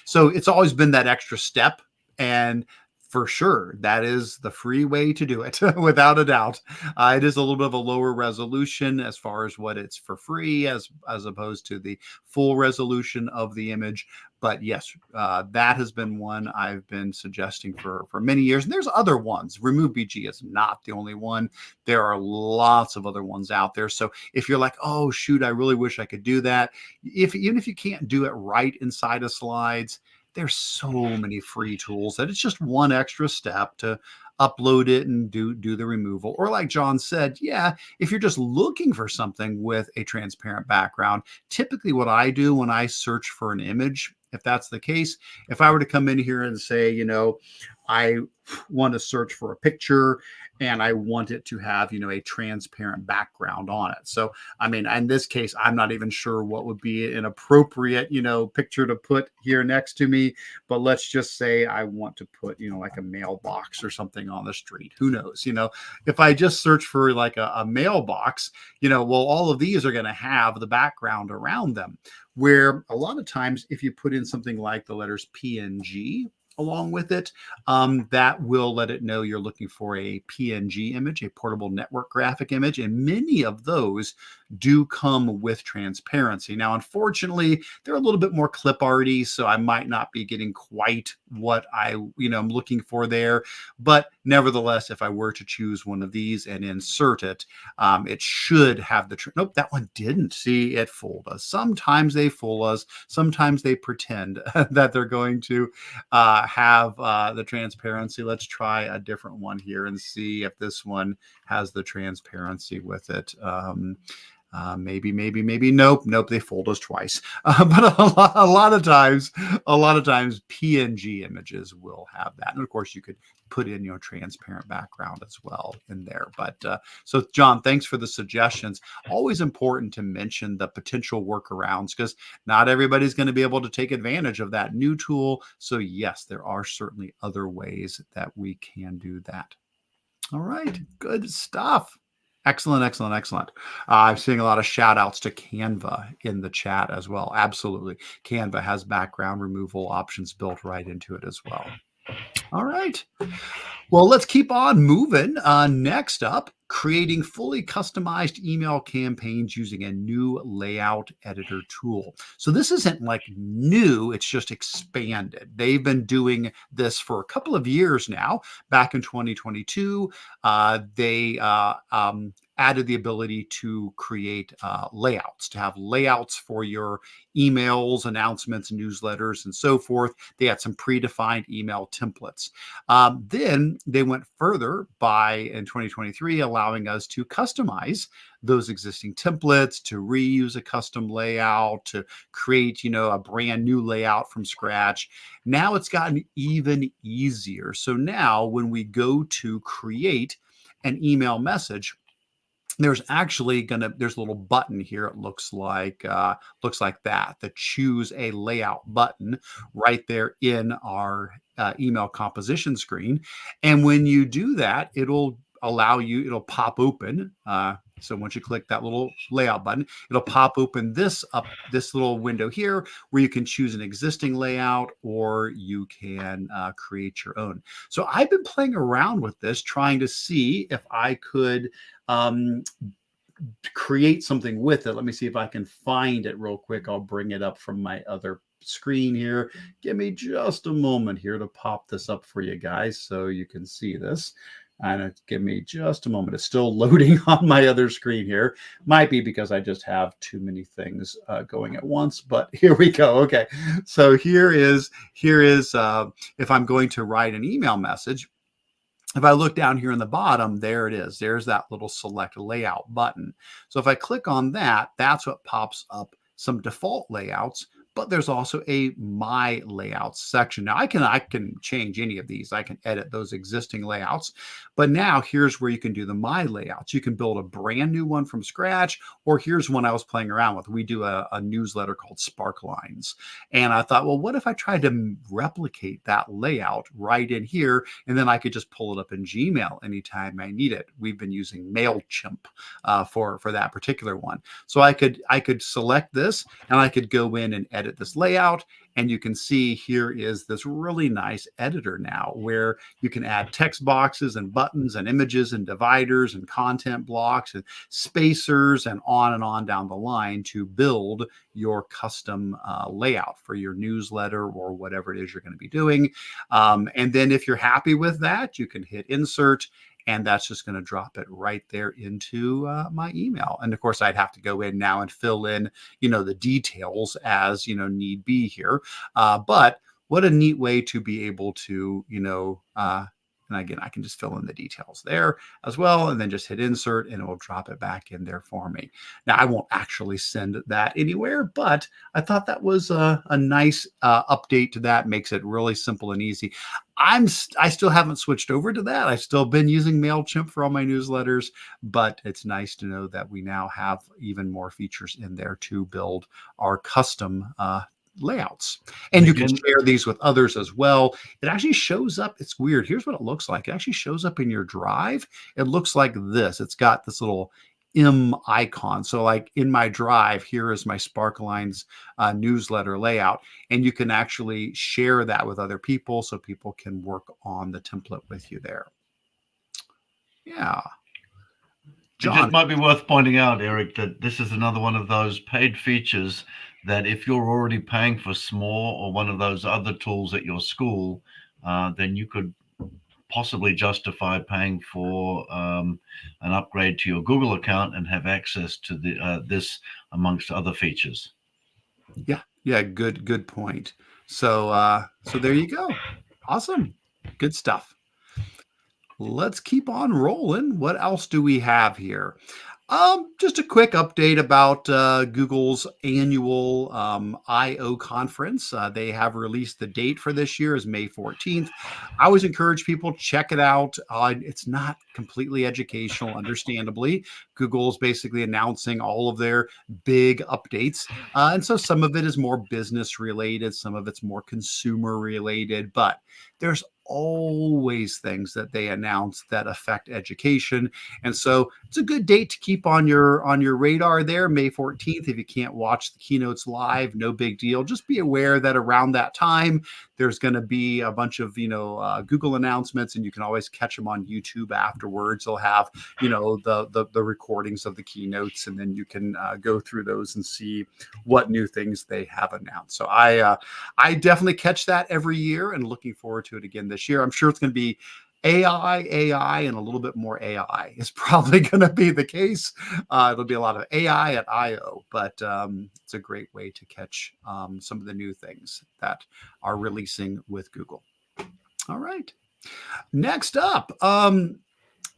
A: So it's always been that extra step. And for sure, that is the free way to do it, without a doubt. It is a little bit of a lower resolution as far as what it's for free, as opposed to the full resolution of the image. But yes, that has been one I've been suggesting for many years. And there's other ones. RemoveBG is not the only one. There are lots of other ones out there. So if you're like, oh, shoot, I really wish I could do that. Even if you can't do it right inside of slides, there's so many free tools that it's just one extra step to upload it and do the removal. Or like John said, if you're just looking for something with a transparent background, typically what I do when I search for an image, if that's the case, if I were to come in here and say, I want to search for a picture and I want it to have, a transparent background on it. So, I mean, in this case, I'm not even sure what would be an appropriate, picture to put here next to me. But let's just say I want to put, like a mailbox or something on the street. Who knows? If I just search for like a mailbox, all of these are going to have the background around them. Where a lot of times, if you put in something like the letters PNG along with it, that will let it know you're looking for a PNG image, a portable network graphic image. And many of those do come with transparency. Now, unfortunately, they're a little bit more clip arty, so I might not be getting quite what I'm looking for there. But nevertheless, if I were to choose one of these and insert it, it should have the, nope, that one didn't. See, it fooled us. Sometimes they fool us. Sometimes they pretend that they're going to have the transparency. Let's try a different one here and see if this one has the transparency with it. Maybe. Nope. They fooled us twice. But a lot of times PNG images will have that. And of course you could put in your transparent background as well in there. But so John, thanks for the suggestions. Always important to mention the potential workarounds, because not everybody's going to be able to take advantage of that new tool. So yes, there are certainly other ways that we can do that. All right. Good stuff. Excellent. I'm seeing a lot of shout outs to Canva in the chat as well. Absolutely. Canva has background removal options built right into it as well. All right. Well, let's keep on moving. Next up, creating fully customized email campaigns using a new layout editor tool. So this isn't like new, it's just expanded. They've been doing this for a couple of years now. Back in 2022, they added the ability to create layouts, to have layouts for your emails, announcements, newsletters, and so forth. They had some predefined email templates. Then they went further by in 2023, allowing us to customize those existing templates, to reuse a custom layout, to create, a brand new layout from scratch. Now it's gotten even easier. So now when we go to create an email message, there's a little button here. It looks like that, the choose a layout button right there in our email composition screen. And when you do that, it'll pop open. So once you click that little layout button, it'll pop open this little window here where you can choose an existing layout or you can create your own. So I've been playing around with this, trying to see if I could create something with it. Let me see if I can find it real quick. I'll bring it up from my other screen here. Give me just a moment here to pop this up for you guys so you can see this. And give me just a moment. It's still loading on my other screen here. Might be because I just have too many things going at once, but here we go. Okay, so here is if I'm going to write an email message. If I look down here in the bottom, there it is. There's that little select layout button. So if I click on that, that's what pops up some default layouts, but there's also a My Layouts section. Now I can change any of these. I can edit those existing layouts, but now here's where you can do the My Layouts. You can build a brand new one from scratch, or here's one I was playing around with. We do a newsletter called Sparklines. And I thought, well, what if I tried to replicate that layout right in here, and then I could just pull it up in Gmail anytime I need it. We've been using MailChimp for that particular one. So I could select this and I could go in and edit this layout, and you can see here is this really nice editor now where you can add text boxes and buttons and images and dividers and content blocks and spacers and on down the line to build your custom layout for your newsletter or whatever it is you're going to be doing. And then if you're happy with that, you can hit insert, and that's just going to drop it right there into my email. And of course, I'd have to go in now and fill in, the details as, need be here. But what a neat way to be able to, and again, I can just fill in the details there as well, and then just hit insert, and it will drop it back in there for me. Now, I won't actually send that anywhere, but I thought that was a nice update to that. Makes it really simple and easy. I still haven't switched over to that. I've still been using MailChimp for all my newsletters, but it's nice to know that we now have even more features in there to build our custom layouts. And you can share these with others as well. It actually shows up. It's weird. Here's what it looks like. It actually shows up in your drive. It looks like this. It's got this little M icon. So like in my drive, here is my Sparklines newsletter layout, and you can actually share that with other people so people can work on the template with you there. Yeah.
B: John. It just might be worth pointing out, Eric, that this is another one of those paid features that if you're already paying for SMORE or one of those other tools at your school, then you could possibly justify paying for an upgrade to your Google account and have access to this amongst other features.
A: Yeah, good point. So there you go. Awesome. Good stuff. Let's keep on rolling. What else do we have here? Just a quick update about Google's annual I/O conference. They have released the date for this year is May 14th. I always encourage people, check it out. It's not completely educational, understandably. Google is basically announcing all of their big updates. And so some of it is more business related, some of it's more consumer related, but there's always things that they announce that affect education. And so it's a good date to keep on your radar there, May 14th. If you can't watch the keynotes live, no big deal. Just be aware that around that time, There's going to be a bunch of, Google announcements, and you can always catch them on YouTube afterwards. They'll have, the recordings of the keynotes, and then you can go through those and see what new things they have announced. So I definitely catch that every year, and looking forward to it again this year. I'm sure it's going to be AI, and a little bit more AI is probably going to be the case. It'll be a lot of AI at I/O, but it's a great way to catch some of the new things that are releasing with Google. All right. Next up,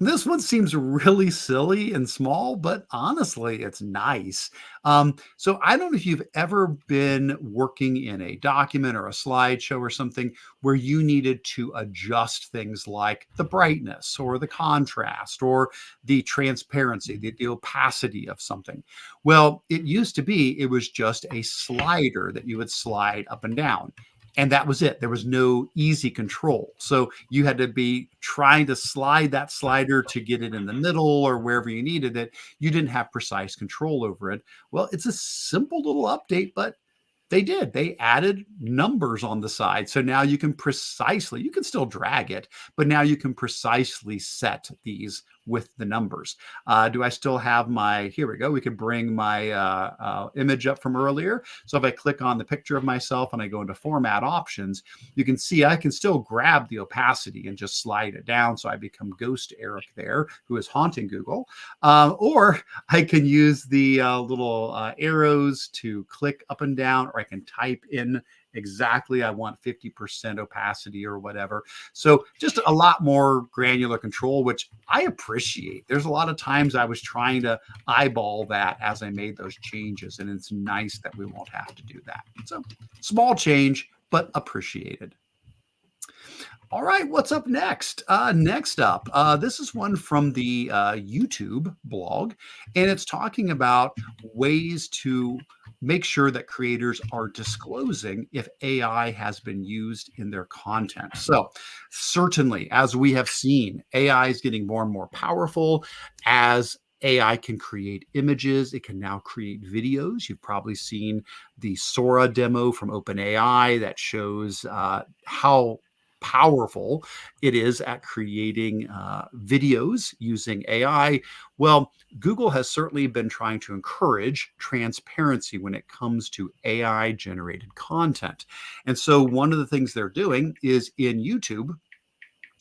A: this one seems really silly and small, but honestly, it's nice. So I don't know if you've ever been working in a document or a slideshow or something where you needed to adjust things like the brightness or the contrast or the transparency, the opacity of something. Well, it used to be, it was just a slider that you would slide up and down. And that was it. There was no easy control. So you had to be trying to slide that slider to get it in the middle or wherever you needed it. You didn't have precise control over it. Well, it's a simple little update, but they added numbers on the side. So now you can still drag it, but now you can precisely set these with the numbers. Do I still have here we go. We can bring my image up from earlier. So if I click on the picture of myself and I go into format options, you can see I can still grab the opacity and just slide it down. So I become Ghost Eric there, who is haunting Google. Or I can use the little arrows to click up and down, or I can type in exactly I want 50% opacity or whatever. So just a lot more granular control, which I appreciate. There's a lot of times I was trying to eyeball that as I made those changes, and it's nice that we won't have to do that. So small change, but appreciated. All right, what's up next? Next up, this is one from the YouTube blog, and it's talking about ways to make sure that creators are disclosing if AI has been used in their content. So certainly, as we have seen, AI is getting more and more powerful. As AI can create images, it can now create videos. You've probably seen the Sora demo from OpenAI that shows how powerful it is at creating videos using AI. Well, Google has certainly been trying to encourage transparency when it comes to AI generated content. And so one of the things they're doing is in YouTube,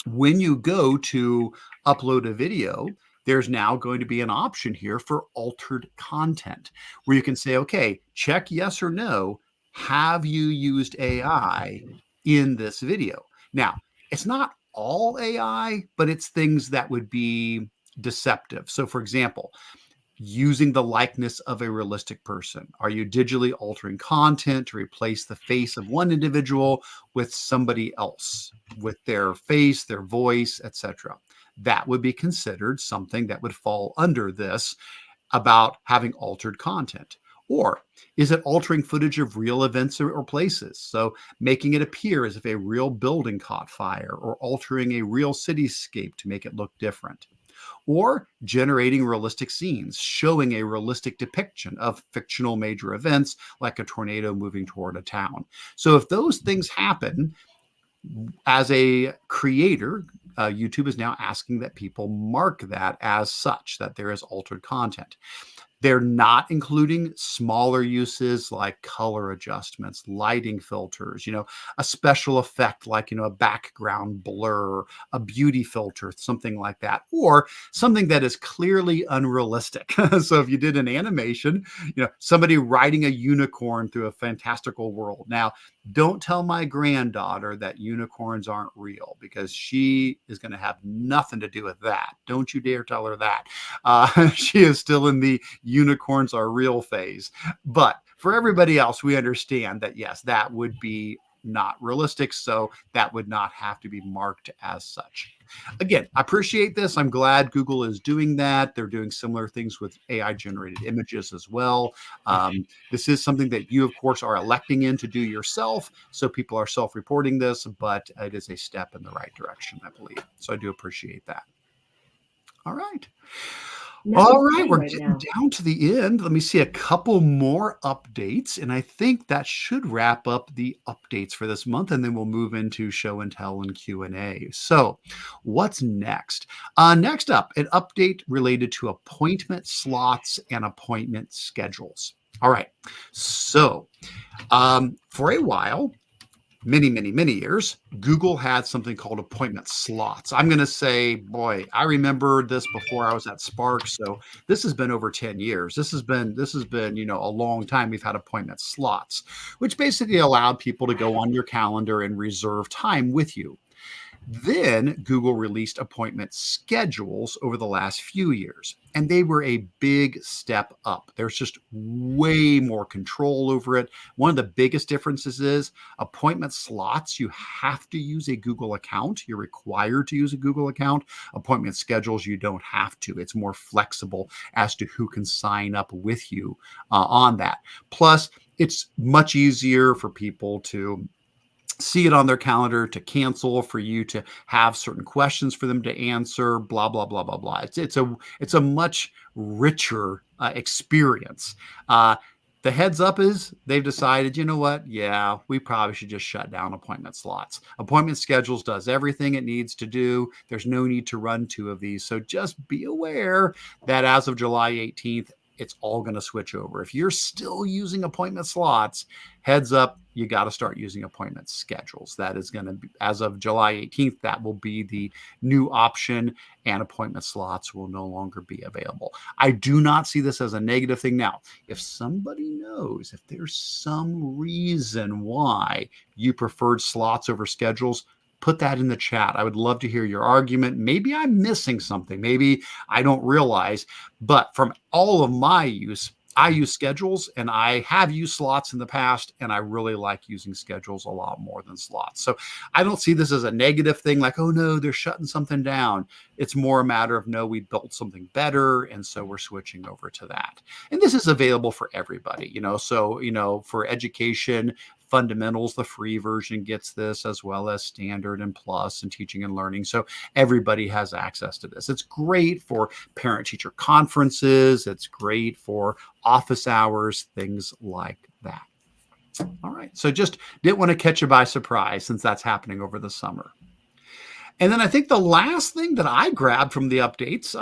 A: when you go to upload a video, there's now going to be an option here for altered content where you can say, okay, check yes or no. Have you used AI in this video? Now, it's not all AI, but it's things that would be deceptive. So, for example, using the likeness of a realistic person. Are you digitally altering content to replace the face of one individual with somebody else, with their face, their voice, etc.? That would be considered something that would fall under this about having altered content. Or is it altering footage of real events or places? So making it appear as if a real building caught fire, or altering a real cityscape to make it look different. Or generating realistic scenes, showing a realistic depiction of fictional major events like a tornado moving toward a town. So if those things happen, as a creator, YouTube is now asking that people mark that as such, that there is altered content. They're not including smaller uses like color adjustments, lighting filters, a special effect like, a background blur, a beauty filter, something like that, or something that is clearly unrealistic. So if you did an animation, somebody riding a unicorn through a fantastical world. Now, don't tell my granddaughter that unicorns aren't real, because she is going to have nothing to do with that. Don't you dare tell her that. She is still in the unicorns are real phase. But for everybody else, we understand that, yes, that would be not realistic. So that would not have to be marked as such. Again, I appreciate this. I'm glad Google is doing that. They're doing similar things with AI generated images as well. This is something that you, of course, are electing in to do yourself. So people are self-reporting this, but it is a step in the right direction, I believe. So I do appreciate that. All right. All
C: it's
A: right,
C: fine
A: we're
C: right
A: getting
C: now.
A: down to the end. Let me see a couple more updates, and I think that should wrap up the updates for this month, and then we'll move into show and tell and Q&A. So what's next? Next up, an update related to appointment slots and appointment schedules. All right, so for a while, many years, Google had something called appointment slots. I'm going to say, boy, I remember this before I was at Spark. So this has been over 10 years. This has been, a long time we've had appointment slots, which basically allowed people to go on your calendar and reserve time with you. Then Google released appointment schedules over the last few years, and they were a big step up. There's just way more control over it. One of the biggest differences is appointment slots, you have to use a Google account. You're required to use a Google account. Appointment schedules, you don't have to. It's more flexible as to who can sign up with you on that. Plus, it's much easier for people to see it on their calendar, to cancel, for you to have certain questions for them to answer, blah blah blah blah blah. It's a much richer experience. The heads up is they've decided, you know what? Yeah, we probably should just shut down appointment slots. Appointment schedules does everything it needs to do. There's no need to run two of these. So just be aware that as of July 18th, it's all going to switch over. If you're still using appointment slots, heads up, you got to start using appointment schedules. That is going to be, as of July 18th, that will be the new option, and appointment slots will no longer be available. I do not see this as a negative thing. Now, if somebody knows, if there's some reason why you preferred slots over schedules, put that in the chat. I would love to hear your argument. Maybe I'm missing something. Maybe I don't realize, but from all of my use, I use schedules, and I have used slots in the past, and I really like using schedules a lot more than slots. So I don't see this as a negative thing like, oh no, they're shutting something down. It's more a matter of, no, we built something better, and so we're switching over to that. And this is available for everybody, so, for education, fundamentals, the free version gets this, as well as standard and plus and teaching and learning. So everybody has access to this. It's great for parent teacher conferences. It's great for office hours, things like that. All right. So just didn't want to catch you by surprise, since that's happening over the summer. And then I think the last thing that I grabbed from the updates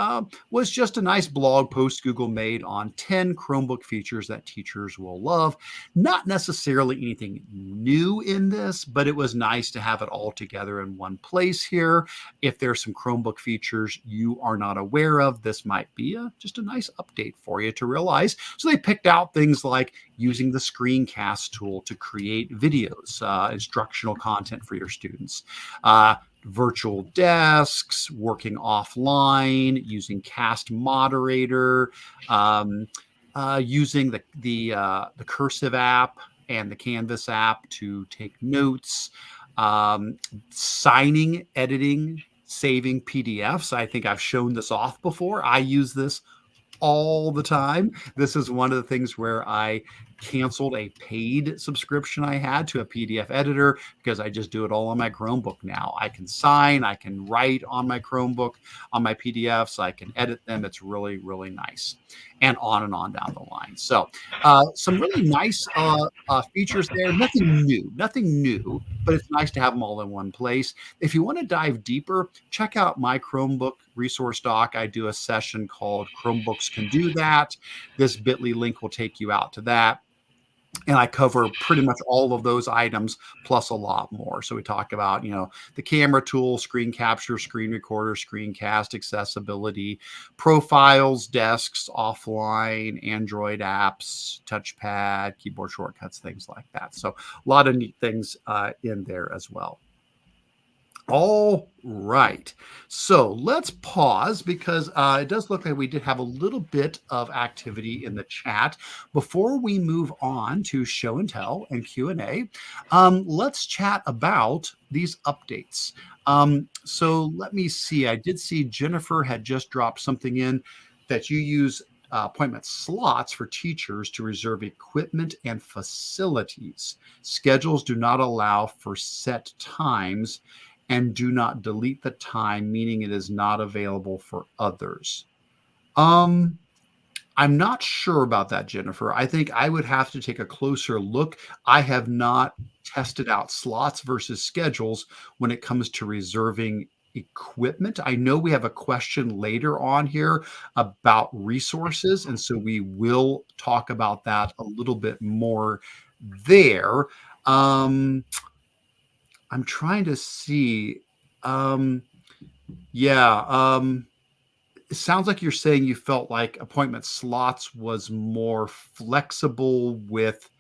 A: was just a nice blog post Google made on 10 Chromebook features that teachers will love. Not necessarily anything new in this, but it was nice to have it all together in one place here. If there's some Chromebook features you are not aware of, this might be just a nice update for you to realize. So they picked out things like using the screencast tool to create videos, instructional content for your students. Virtual desks, working offline, using Cast Moderator, using the Cursive app and the Canvas app to take notes, signing, editing, saving PDFs. I think I've shown this off before. I use this all the time. This is one of the things where I canceled a paid subscription I had to a PDF editor, because I just do it all on my Chromebook now. I can sign, I can write on my Chromebook, on my PDFs, I can edit them. It's really, really nice. And on down the line. So some really nice features there. Nothing new, but it's nice to have them all in one place. If you want to dive deeper, check out my Chromebook resource doc. I do a session called Chromebooks Can Do That. This bit.ly link will take you out to that. And I cover pretty much all of those items plus a lot more. So we talk about, the camera tool, screen capture, screen recorder, screencast, accessibility, profiles, desks, offline, Android apps, touchpad, keyboard shortcuts, things like that. So a lot of neat things in there as well. All right. So let's pause, because it does look like we did have a little bit of activity in the chat. Before we move on to show and tell and Q&A, let's chat about these updates. So let me see. I did see Jennifer had just dropped something in that you use appointment slots for teachers to reserve equipment and facilities. Schedules do not allow for set times and do not delete the time, meaning it is not available for others. Um, I'm not sure about that, Jennifer. I think I would have to take a closer look. I have not tested out slots versus schedules when it comes to reserving equipment. I know we have a question later on here about resources, and so we will talk about that a little bit more there. Um, I'm trying to see. Um, yeah. It sounds like you're saying you felt like appointment slots was more flexible with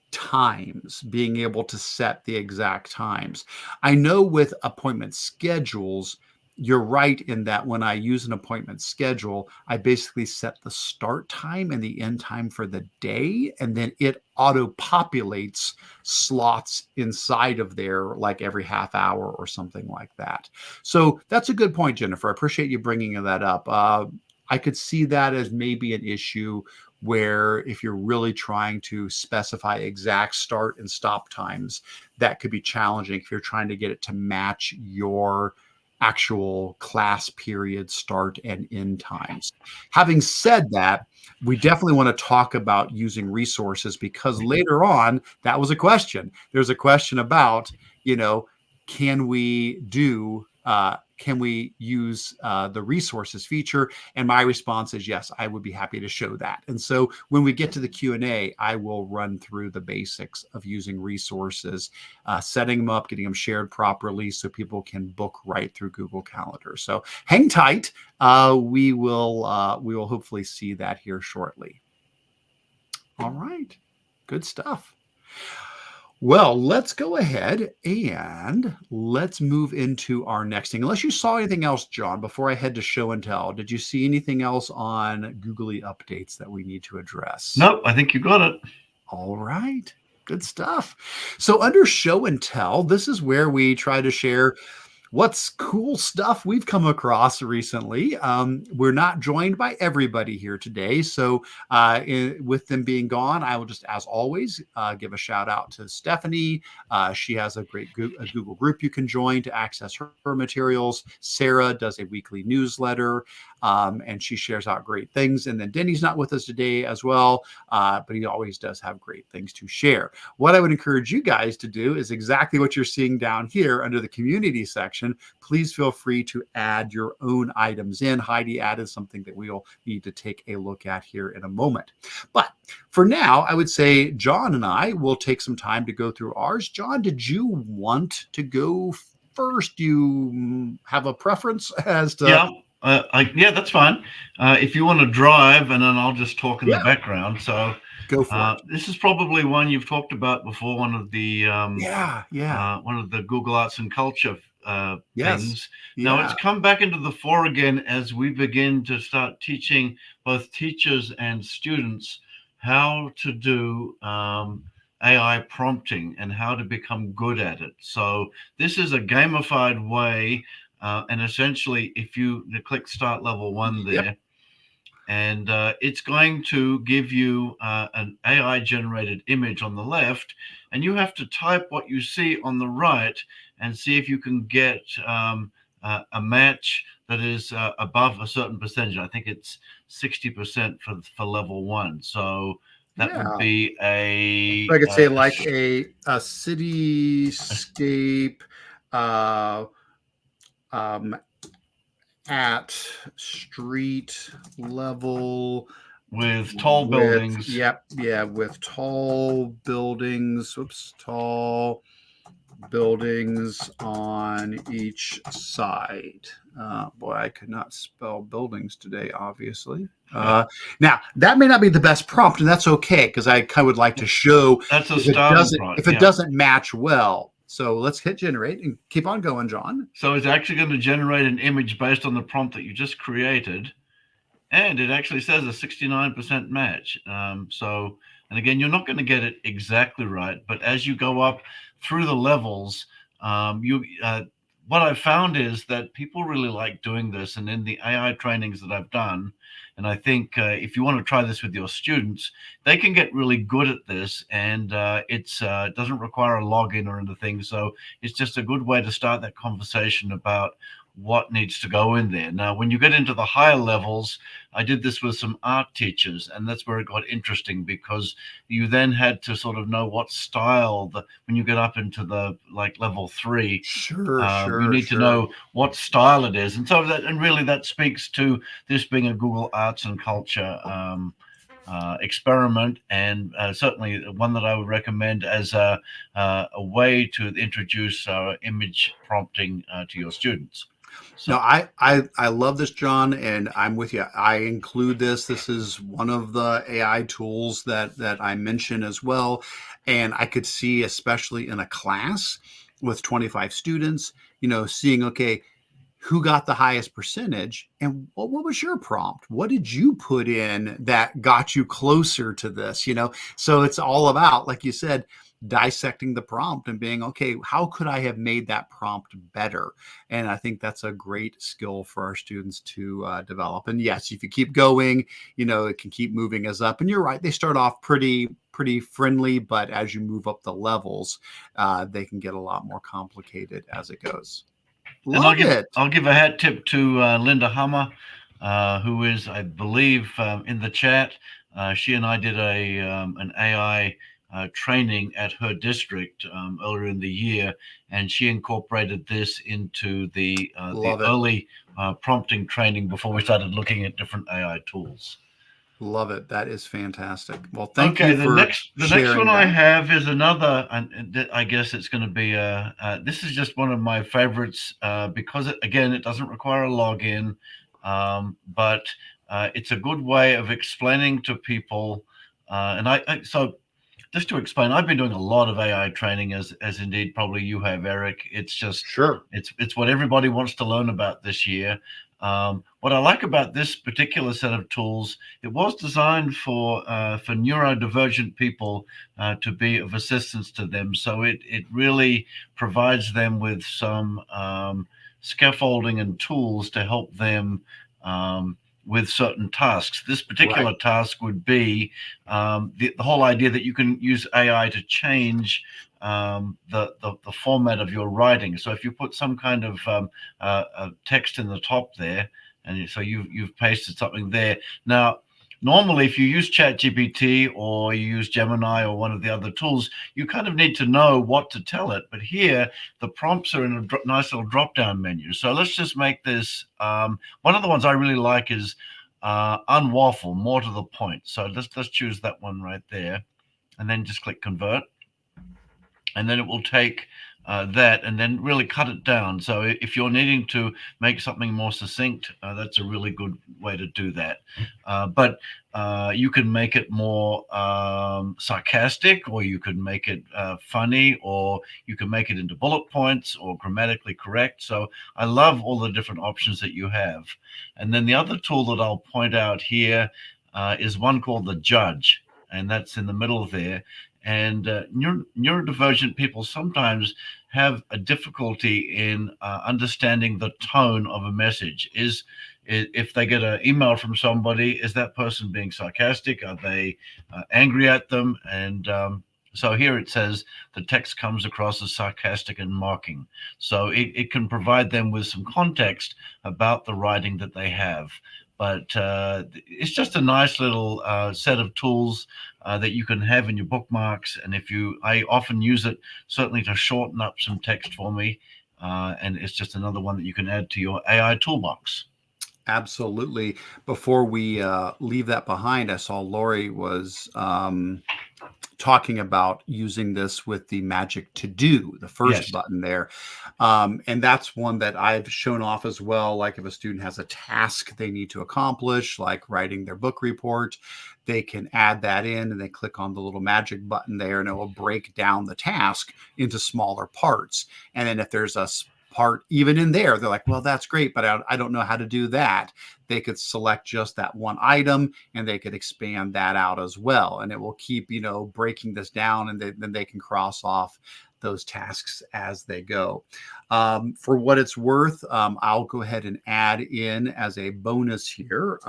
A: times, being able to set the exact times. I know with appointment schedules, you're right in that when I use an appointment schedule, I basically set the start time and the end time for the day, and then it auto populates slots inside of there like every half hour or something like that. So that's a good point, Jennifer. I appreciate you bringing that up. I could see that as maybe an issue where if you're really trying to specify exact start and stop times, that could be challenging if you're trying to get it to match your actual class period start and end times. Having said that, we definitely want to talk about using resources because later on, that was a question. There's a question about, you know, can we do can we use the resources feature? And my response is yes, I would be happy to show that. And so when we get to the Q&A, I will run through the basics of using resources, setting them up, getting them shared properly so people can book right through Google Calendar. So hang tight. We will hopefully see that here shortly. All right, good stuff. Well, let's go ahead and let's move into our next thing. Unless you saw anything else, John, before I head to show and tell, did you see anything else on Googly updates that we need to address?
B: Nope, I think you got it.
A: All right, good stuff. So under show and tell, this is where we try to share what's cool stuff we've come across recently. We're not joined by everybody here today. So with them being gone, I will just, as always, give a shout out to Stephanie. She has a great Google group you can join to access her materials. Sarah does a weekly newsletter. And she shares out great things. And then Denny's not with us today as well, but he always does have great things to share. What I would encourage you guys to do is exactly what you're seeing down here under the community section. Please feel free to add your own items in. Heidi added something that we'll need to take a look at here in a moment. But for now, I would say John and I will take some time to go through ours. John, did you want to go first? You have a preference as to...
B: Yeah, that's fine. If you want to drive, and then I'll just talk in the background. So
A: go for it.
B: This is probably one you've talked about before. One of the one of the Google Arts and Culture things. Now it's come back into the fore again as we begin to start teaching both teachers and students how to do AI prompting and how to become good at it. So this is a gamified way. And essentially, if you click Start Level 1 there, and it's going to give you an AI-generated image on the left, and you have to type what you see on the right and see if you can get a match that is above a certain percentage. I think it's 60% for level 1. So that would be a...
A: I could say like a cityscape at street level
B: with tall buildings.
A: With tall buildings. Tall buildings on each side. Boy, I could not spell buildings today, obviously. Now, that may not be the best prompt, and that's okay, because I kind of would like to show
B: that's a starting prompt.
A: If it doesn't match well. So let's hit generate and keep on going, John.
B: So it's actually going to generate an image based on the prompt that you just created. And it actually says a 69% match. And again, you're not going to get it exactly right. But as you go up through the levels, what I've found is that people really like doing this. And in the AI trainings that I've done, and I think if you want to try this with your students, they can get really good at this. And it doesn't require a login or anything. So it's just a good way to start that conversation about what needs to go in there. Now, when you get into the higher levels, I did this with some art teachers, and that's where it got interesting, because you then had to sort of know what style when you get up into the like level 3, you need to know what style it is. And so that speaks to this being a Google Arts and Culture experiment, and certainly one that I would recommend as a way to introduce image prompting to your students. So.
A: No, I love this, John, and I'm with you. I include this. This is one of the AI tools that I mention as well, and I could see, especially in a class with 25 students, seeing, okay, who got the highest percentage, and what was your prompt? What did you put in that got you closer to this? So it's all about, like you said, dissecting the prompt and being, okay, how could I have made that prompt better? And I think that's a great skill for our students to develop. And yes, if you keep going, it can keep moving us up. And you're right, they start off pretty friendly, but as you move up the levels, they can get a lot more complicated as it goes. Love it.
B: I'll give a hat tip to Linda Hummer, who is, I believe, in the chat. She and I did an AI training at her district earlier in the year, and she incorporated this into the early prompting training before we started looking at different AI tools.
A: Love it. That is fantastic. Well, thank you.
B: The next one I have is another, and I guess it's going to be this is just one of my favorites because it doesn't require a login, but it's a good way of explaining to people. So just to explain, I've been doing a lot of AI training, as indeed probably you have, Eric. It's just it's what everybody wants to learn about this year. What I like about this particular set of tools, it was designed for neurodivergent people to be of assistance to them. So it really provides them with some scaffolding and tools to help them with certain tasks. This particular task would be the whole idea that you can use AI to change the format of your writing. So if you put some kind of text in the top there, and so you've pasted something there. Now, normally, if you use ChatGPT or you use Gemini or one of the other tools, you kind of need to know what to tell it. But here, the prompts are in a nice little drop-down menu. So let's just make this. One of the ones I really like is unwaffle, more to the point. So let's choose that one right there, and then just click convert. And then it will take that and then really cut it down. So if you're needing to make something more succinct, that's a really good way to do that. But you can make it more sarcastic, or you could make it funny, or you can make it into bullet points or grammatically correct. So I love all the different options that you have. And then the other tool that I'll point out here is one called the Judge, and that's in the middle there. And neurodivergent people sometimes have a difficulty in understanding the tone of a message. If they get an email from somebody, is that person being sarcastic? Are they angry at them? And so here it says the text comes across as sarcastic and mocking. So it can provide them with some context about the writing that they have. But it's just a nice little set of tools that you can have in your bookmarks. And I often use it certainly to shorten up some text for me. And it's just another one that you can add to your AI toolbox.
A: Absolutely. Before we leave that behind, I saw Lori was talking about using this with the magic to do, the first button there. And that's one that I've shown off as well. Like if a student has a task they need to accomplish, like writing their book report, they can add that in and they click on the little magic button there, and it will break down the task into smaller parts. And then if there's a part even in there, they're like, well, that's great, but I don't know how to do that. They could select just that one item and they could expand that out as well. And it will keep, breaking this down, and then they can cross off those tasks as they go. For what it's worth, I'll go ahead and add in as a bonus here,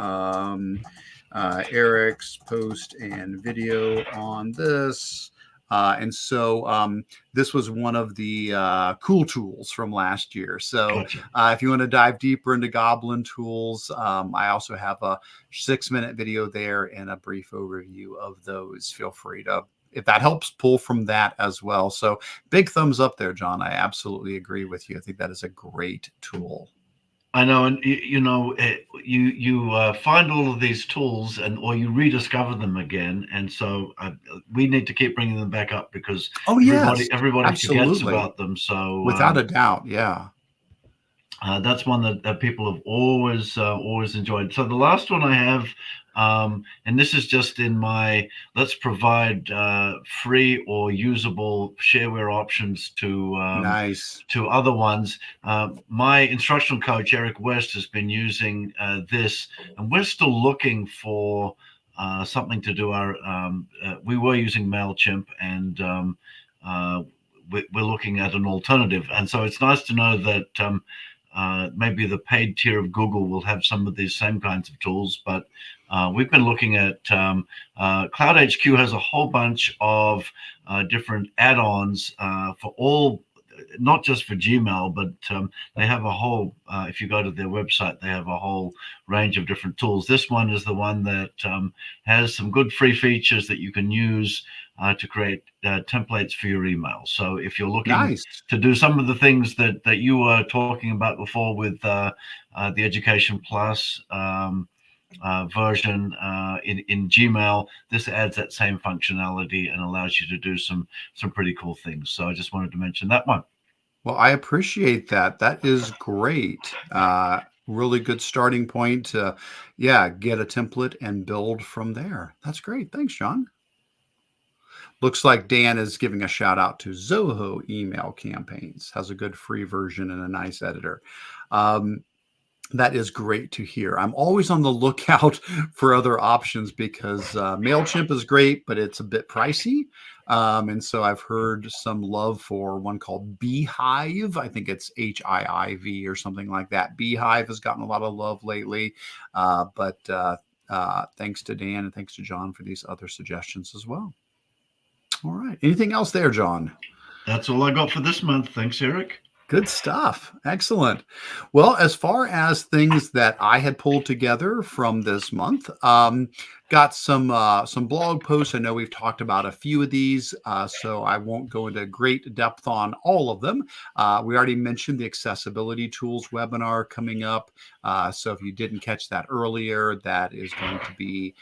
A: Eric's post and video on this. And so this was one of the cool tools from last year. So
B: Gotcha.
A: if you want to dive deeper into Goblin tools, I also have a 6-minute video there and a brief overview of those. Feel free to, if that helps, pull from that as well. So big thumbs up there, John. I absolutely agree with you. I think that is a great tool.
B: I know, and you find all of these tools, or you rediscover them again, and so we need to keep bringing them back up because
A: Oh, yes,
B: everybody forgets
A: absolutely.
B: about them. So
A: Without a doubt, yeah.
B: that's one that people have always enjoyed. So the last one I have, and this is just in my let's provide free or usable shareware options
A: Nice.
B: to other ones. My instructional coach Eric West has been using this, and we're still looking for something to do. We were using Mailchimp, and we're looking at an alternative. And so it's nice to know that. Maybe the paid tier of Google will have some of these same kinds of tools, but we've been looking at Cloud HQ has a whole bunch of different add-ons for all, not just for Gmail, but they have a whole, if you go to their website, they have a whole range of different tools. This one is the one that has some good free features that you can use to create templates for your email. So if you're looking to do some of the things that you were talking about before with the Education Plus version in Gmail, this adds that same functionality and allows you to do some pretty cool things. So I just wanted to mention that one.
A: Well, I appreciate that. That is great. Really good starting point to, get a template and build from there. That's great. Thanks, John. Looks like Dan is giving a shout out to Zoho email campaigns. Has a good free version and a nice editor. That is great to hear. I'm always on the lookout for other options because MailChimp is great, but it's a bit pricey. And so I've heard some love for one called Beehive. I think it's HIIV or something like that. Beehive has gotten a lot of love lately. But thanks to Dan and thanks to John for these other suggestions as well. All right. Anything else there, John?
B: That's all I got for this month. Thanks, Eric.
A: Good stuff. Excellent. Well, as far as things that I had pulled together from this month, got some blog posts. I know we've talked about a few of these, so I won't go into great depth on all of them. We already mentioned the accessibility tools webinar coming up. So if you didn't catch that earlier, that is going to be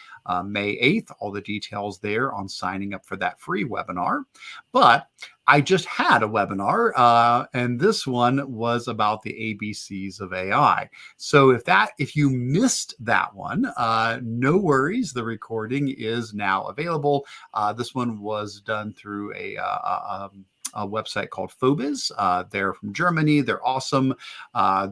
A: May 8th. All the details there on signing up for that free webinar. But I just had a webinar, and this one was about the ABCs of AI. So if you missed that one, no worries. The recording is now available. This one was done through a website called Phobiz. They're from Germany. They're awesome.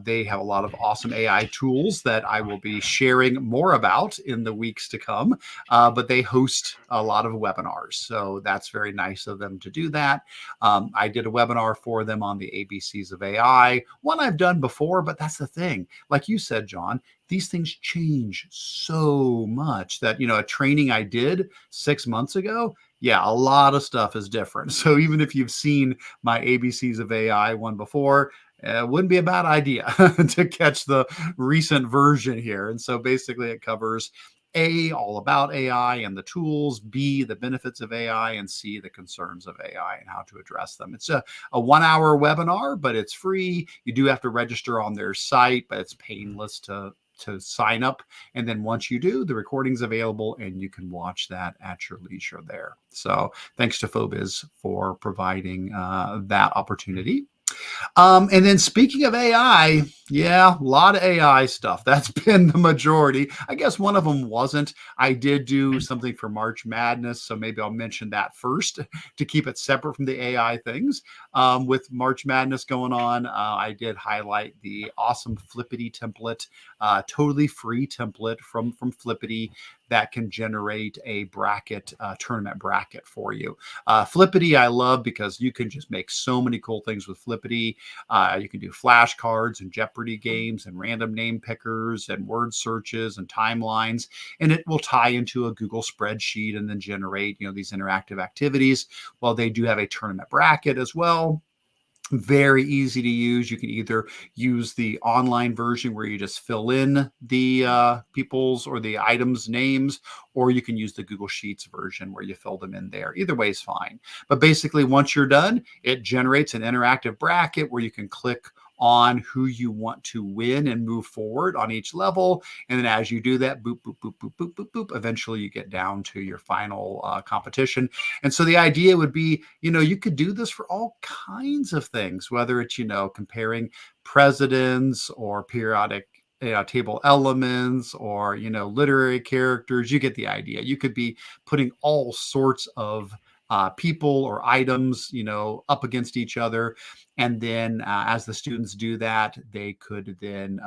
A: They have a lot of awesome AI tools that I will be sharing more about in the weeks to come. But they host a lot of webinars. So that's very nice of them to do that. I did a webinar for them on the ABCs of AI, one I've done before, but that's the thing. Like you said, John, these things change so much that, a training I did 6 months ago, a lot of stuff is different. So even if you've seen my ABCs of AI one before, it wouldn't be a bad idea to catch the recent version here. And so basically it covers A, all about AI and the tools, B, the benefits of AI, and C, the concerns of AI and how to address them. It's a 1-hour webinar, but it's free. You do have to register on their site, but it's painless to sign up. And then once you do, the recording's available and you can watch that at your leisure there. So thanks to Phobiz for providing that opportunity. And then speaking of AI, a lot of AI stuff. That's been the majority. I guess one of them wasn't. I did do something for March Madness, so maybe I'll mention that first to keep it separate from the AI things. With March Madness going on, I did highlight the awesome Flippity template, totally free template from Flippity that can generate a bracket, tournament bracket for you. Flippity I love because you can just make so many cool things with Flippity. You can do flashcards and Jeopardy games and random name pickers and word searches and timelines, and it will tie into a Google spreadsheet and then generate, these interactive activities. Well, they do have a tournament bracket as well. Very easy to use. You can either use the online version where you just fill in the people's or the items names, or you can use the Google Sheets version where you fill them in there. Either way is fine. But basically, once you're done, it generates an interactive bracket where you can click on who you want to win and move forward on each level. And then as you do that, boop, boop, boop, boop, boop, boop, boop, eventually you get down to your final competition. And so the idea would be, you could do this for all kinds of things, whether it's, comparing presidents or periodic table elements or, literary characters. You get the idea. You could be putting all sorts of people or items, up against each other. And then as the students do that, they could then,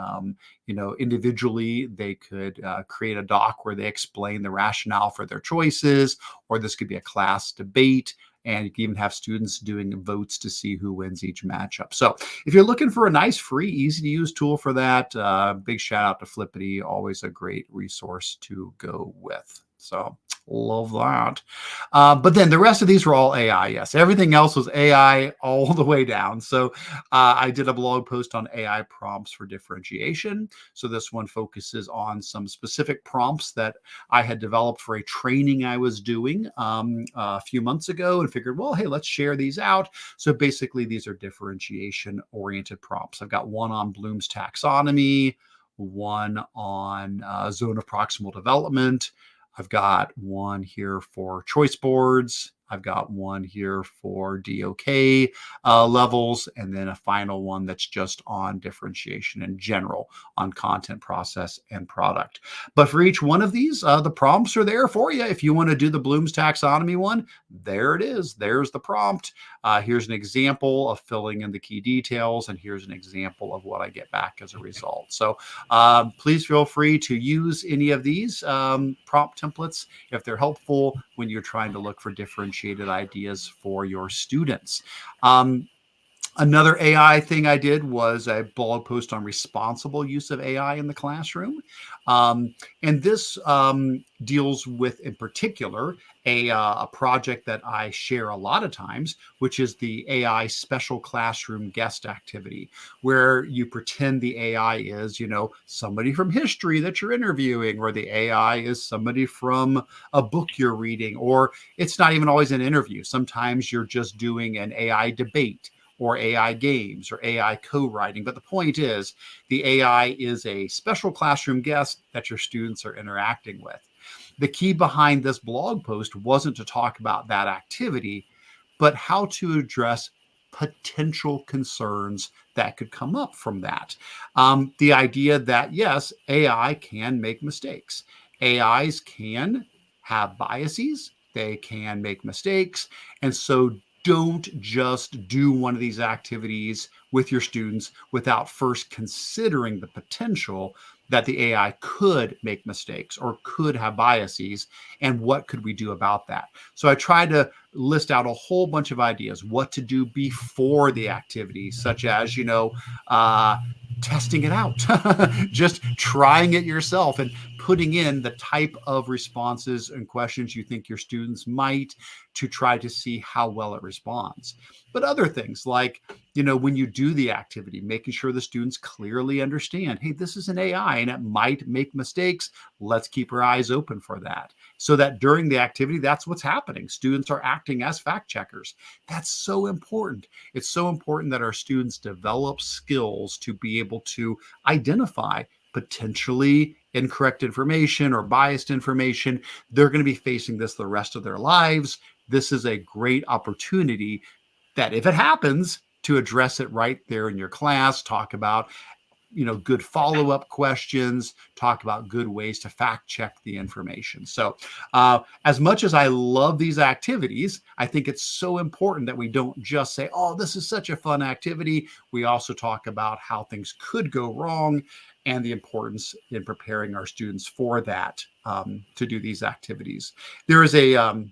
A: individually, they could create a doc where they explain the rationale for their choices, or this could be a class debate. And you can even have students doing votes to see who wins each matchup. So if you're looking for a nice, free, easy to use tool for that, big shout out to Flippity. Always a great resource to go with. So love that. But then the rest of these were all AI. Yes, everything else was AI all the way down. So I did a blog post on AI prompts for differentiation. So this one focuses on some specific prompts that I had developed for a training I was doing a few months ago, and figured, well, hey, let's share these out. So basically, these are differentiation oriented prompts. I've got one on Bloom's taxonomy, one on zone of proximal development. I've got one here for choice boards. I've got one here for DOK levels, and then a final one that's just on differentiation in general, on content, process, and product. But for each one of these, the prompts are there for you. If you want to do the Bloom's taxonomy one, there it is. There's the prompt. Here's an example of filling in the key details, and here's an example of what I get back as a result. So please feel free to use any of these prompt templates if they're helpful when you're trying to look for differentiated ideas for your students. Another AI thing I did was a blog post on responsible use of AI in the classroom. And this deals with, in particular, a project that I share a lot of times, which is the AI special classroom guest activity, where you pretend the AI is, somebody from history that you're interviewing, or the AI is somebody from a book you're reading, or it's not even always an interview. Sometimes you're just doing an AI debate, or AI games, or AI co-writing. But the point is, the AI is a special classroom guest that your students are interacting with. The key behind this blog post wasn't to talk about that activity, but how to address potential concerns that could come up from that. The idea that, yes, AI can make mistakes. AIs can have biases. They can make mistakes. And so don't just do one of these activities with your students without first considering the potential that the AI could make mistakes or could have biases, and what could we do about that. So I tried to list out a whole bunch of ideas, what to do before the activity, such as, testing it out, just trying it yourself and putting in the type of responses and questions you think your students might, to try to see how well it responds. But other things like, when you do the activity, making sure the students clearly understand, hey, this is an AI and it might make mistakes. Let's keep our eyes open for that. So that during the activity, that's what's happening. Students are acting as fact checkers. That's so important. It's so important that our students develop skills to be able to identify potentially incorrect information or biased information. They're going to be facing this the rest of their lives. This is a great opportunity that, if it happens, to address it right there in your class, talk about good follow-up questions, talk about good ways to fact check the information. So as much as I love these activities, I think it's so important that we don't just say, oh, this is such a fun activity. We also talk about how things could go wrong and the importance in preparing our students for that, to do these activities. There is a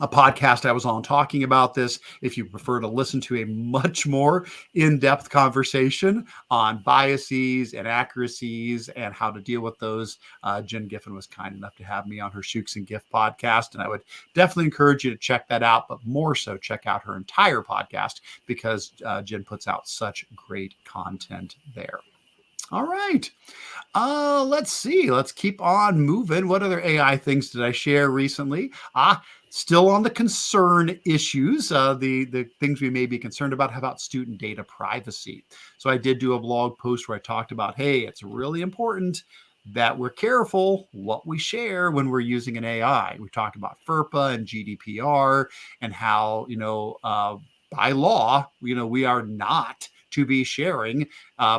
A: podcast I was on talking about this. If you prefer to listen to a much more in-depth conversation on biases and accuracies and how to deal with those, Jen Giffen was kind enough to have me on her Shooks and Gift podcast, and I would definitely encourage you to check that out, but more so check out her entire podcast because Jen puts out such great content there. All right. Let's see. Let's keep on moving. What other AI things did I share recently? Still on the concern issues, the things we may be concerned about. How about student data privacy? So I did do a blog post where I talked about, hey, it's really important that we're careful what we share when we're using an AI. We talked about FERPA and GDPR and how, by law, we are not to be sharing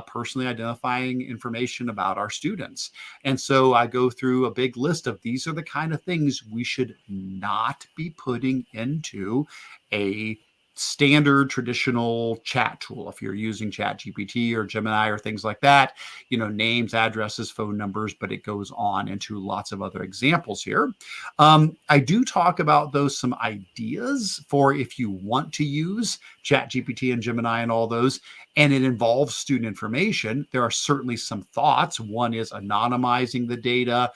A: personally identifying information about our students. And so I go through a big list of these are the kind of things we should not be putting into a standard traditional chat tool. If you're using ChatGPT or Gemini or things like that, names, addresses, phone numbers, but it goes on into lots of other examples here. I do talk about some ideas for if you want to use ChatGPT and Gemini and all those, and it involves student information. There are certainly some thoughts. One is anonymizing the data,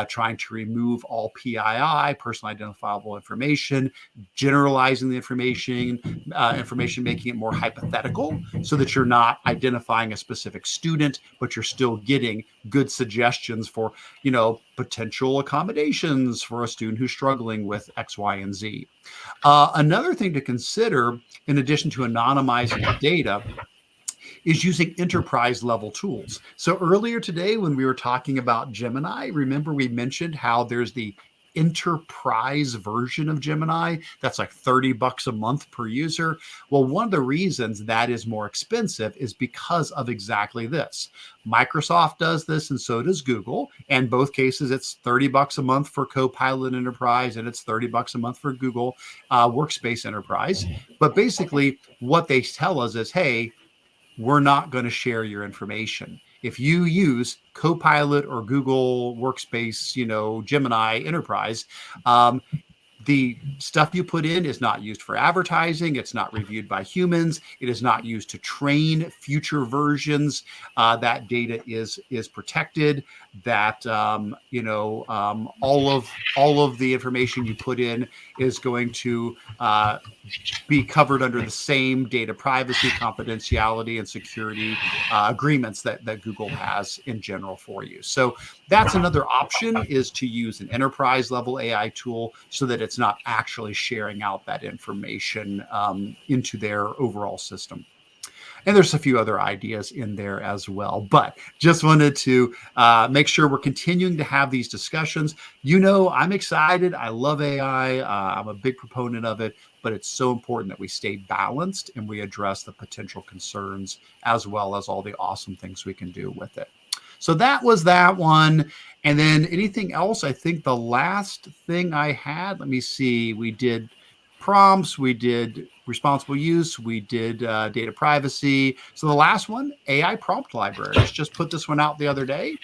A: trying to remove all PII, personal identifiable information, generalizing the information, making it more hypothetical so that you're not identifying a specific student, but you're still getting good suggestions for, potential accommodations for a student who's struggling with X, Y, and Z. Another thing to consider, in addition to anonymizing the data, is using enterprise level tools. So earlier today, when we were talking about Gemini, remember we mentioned how there's the enterprise version of Gemini that's like $30 a month per user. Well, one of the reasons that is more expensive is because of exactly this. Microsoft does this, and so does Google. And both cases, it's $30 a month for Copilot Enterprise, and it's $30 a month for Google Workspace Enterprise. But basically, what they tell us is, hey, we're not going to share your information. If you use Copilot or Google Workspace, Gemini Enterprise, the stuff you put in is not used for advertising. It's not reviewed by humans. It is not used to train future versions. That data is protected. That all of the information you put in is going to be covered under the same data privacy, confidentiality, and security agreements that Google has in general for you. So that's another option, is to use an enterprise level AI tool so that it's not actually sharing out that information into their overall system. And there's a few other ideas in there as well, but just wanted to make sure we're continuing to have these discussions. I'm excited. I love AI. I'm a big proponent of it, but it's so important that we stay balanced and we address the potential concerns as well as all the awesome things we can do with it. So that was that one. And then anything else? I think the last thing I had, let me see, we did prompts, we did responsible use, we did data privacy. So the last one, AI prompt libraries. Just put this one out the other day.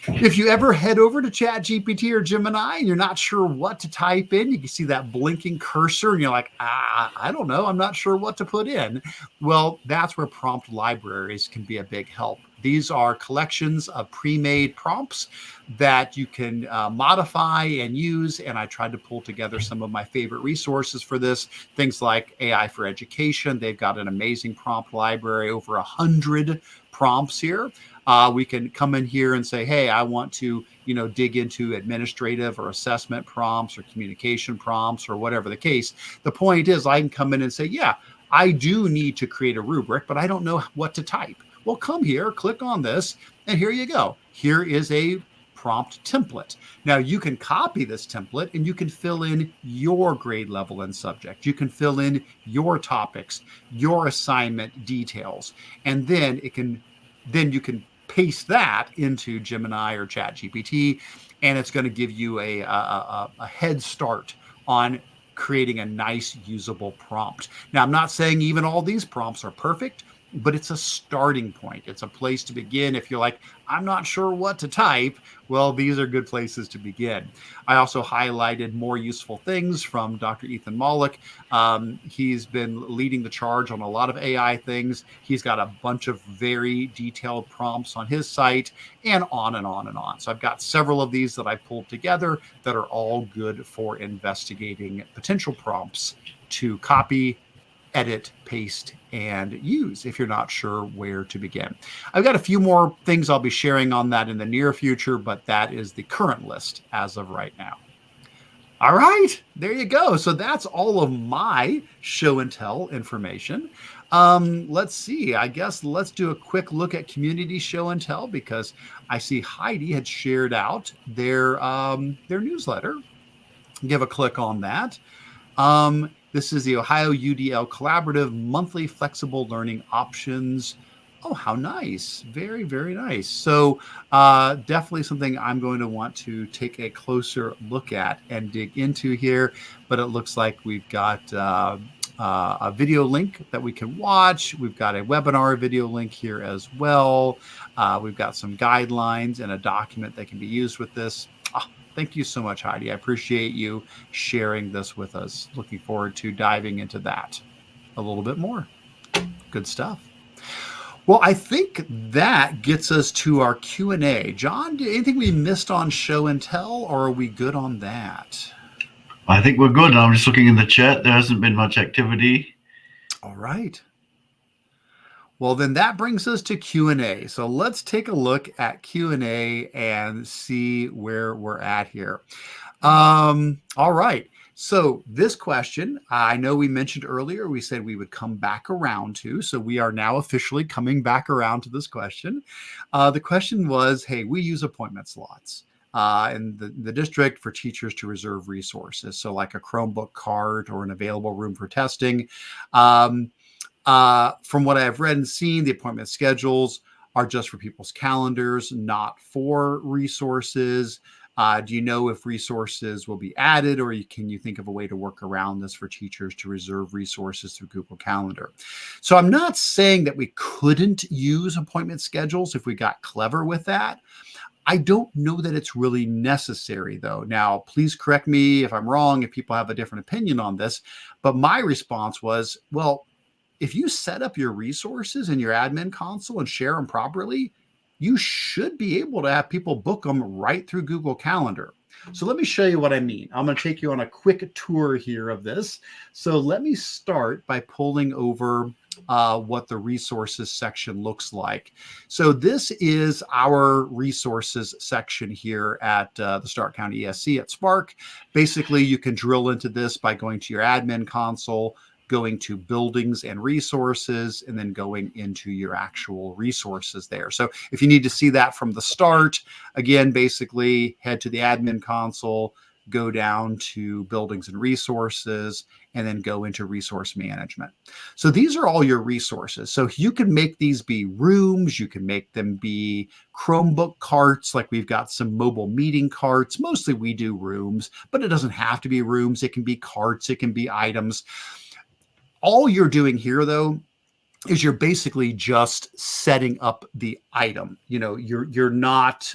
A: If you ever head over to ChatGPT or Gemini and you're not sure what to type in, you can see that blinking cursor and you're like, I don't know, I'm not sure what to put in. Well, that's where prompt libraries can be a big help. These are collections of pre-made prompts that you can modify and use. And I tried to pull together some of my favorite resources for this. Things like AI for Education. They've got an amazing prompt library, over 100 prompts here. We can come in here and say, hey, I want to, dig into administrative or assessment prompts or communication prompts or whatever the case. The point is I can come in and say, yeah, I do need to create a rubric, but I don't know what to type. Well, come here, click on this, and here you go. Here is a prompt template. Now you can copy this template and you can fill in your grade level and subject. You can fill in your topics, your assignment details, and then it can then you can paste that into Gemini or ChatGPT, and it's going to give you a head start on creating a nice usable prompt. Now, I'm not saying even all these prompts are perfect, but it's a starting point. It's a place to begin. If you're like, I'm not sure what to type, well, these are good places to begin. I also highlighted more useful things from Dr. Ethan Mollick. He's been leading the charge on a lot of AI things. He's got a bunch of very detailed prompts on his site, and on and on and on. So I've got several of these that I pulled together that are all good for investigating potential prompts to copy, edit, paste, and use if you're not sure where to begin. I've got a few more things I'll be sharing on that in the near future, but that is the current list as of right now. All right, there you go. So that's all of my show and tell information. Let's see. I guess let's do a quick look at community show and tell, because I see Heidi had shared out their newsletter. Give a click on that. This is the Ohio UDL Collaborative Monthly Flexible Learning Options. Oh, how nice. Very, very nice. So definitely something I'm going to want to take a closer look at and dig into here. But it looks like we've got a video link that we can watch. We've got a webinar video link here as well. We've got some guidelines and a document that can be used with this. Thank you so much, Heidi. I appreciate you sharing this with us. Looking forward to diving into that a little bit more. Good stuff. Well, I think that gets us to our Q&A. John, anything we missed on show and tell, or are we good on that?
B: I think we're good. I'm just looking in the chat. There hasn't been much activity.
A: All right. Well, then that brings us to Q&A. So let's take a look at Q&A and see where we're at here. All right. So this question, I know we mentioned earlier, we said we would come back around to. So we are now officially coming back around to this question. The question was, hey, we use appointment slots in the district for teachers to reserve resources. So like a Chromebook cart or an available room for testing. From what I've read and seen, the appointment schedules are just for people's calendars, not for resources. Do you know if resources will be added, or can you think of a way to work around this for teachers to reserve resources through Google Calendar? So I'm not saying that we couldn't use appointment schedules if we got clever with that. I don't know that it's really necessary, though. Now, please correct me if I'm wrong, if people have a different opinion on this. But my response was, well, if you set up your resources in your admin console and share them properly, you should be able to have people book them right through Google Calendar. So let me show you what I mean. I'm going to take you on a quick tour here of this. So let me start by pulling over what the resources section looks like. So this is our resources section here at the Stark County ESC at Spark. Basically, you can drill into this by going to your admin console, going to buildings and resources, and then going into your actual resources there. So if you need to see that from the start, again, basically head to the admin console, go down to buildings and resources, and then go into resource management. So these are all your resources. So you can make these be rooms, you can make them be Chromebook carts, like we've got some mobile meeting carts. Mostly we do rooms, but it doesn't have to be rooms. It can be carts, it can be items. All you're doing here, though, is you're basically just setting up the item. You know, you're not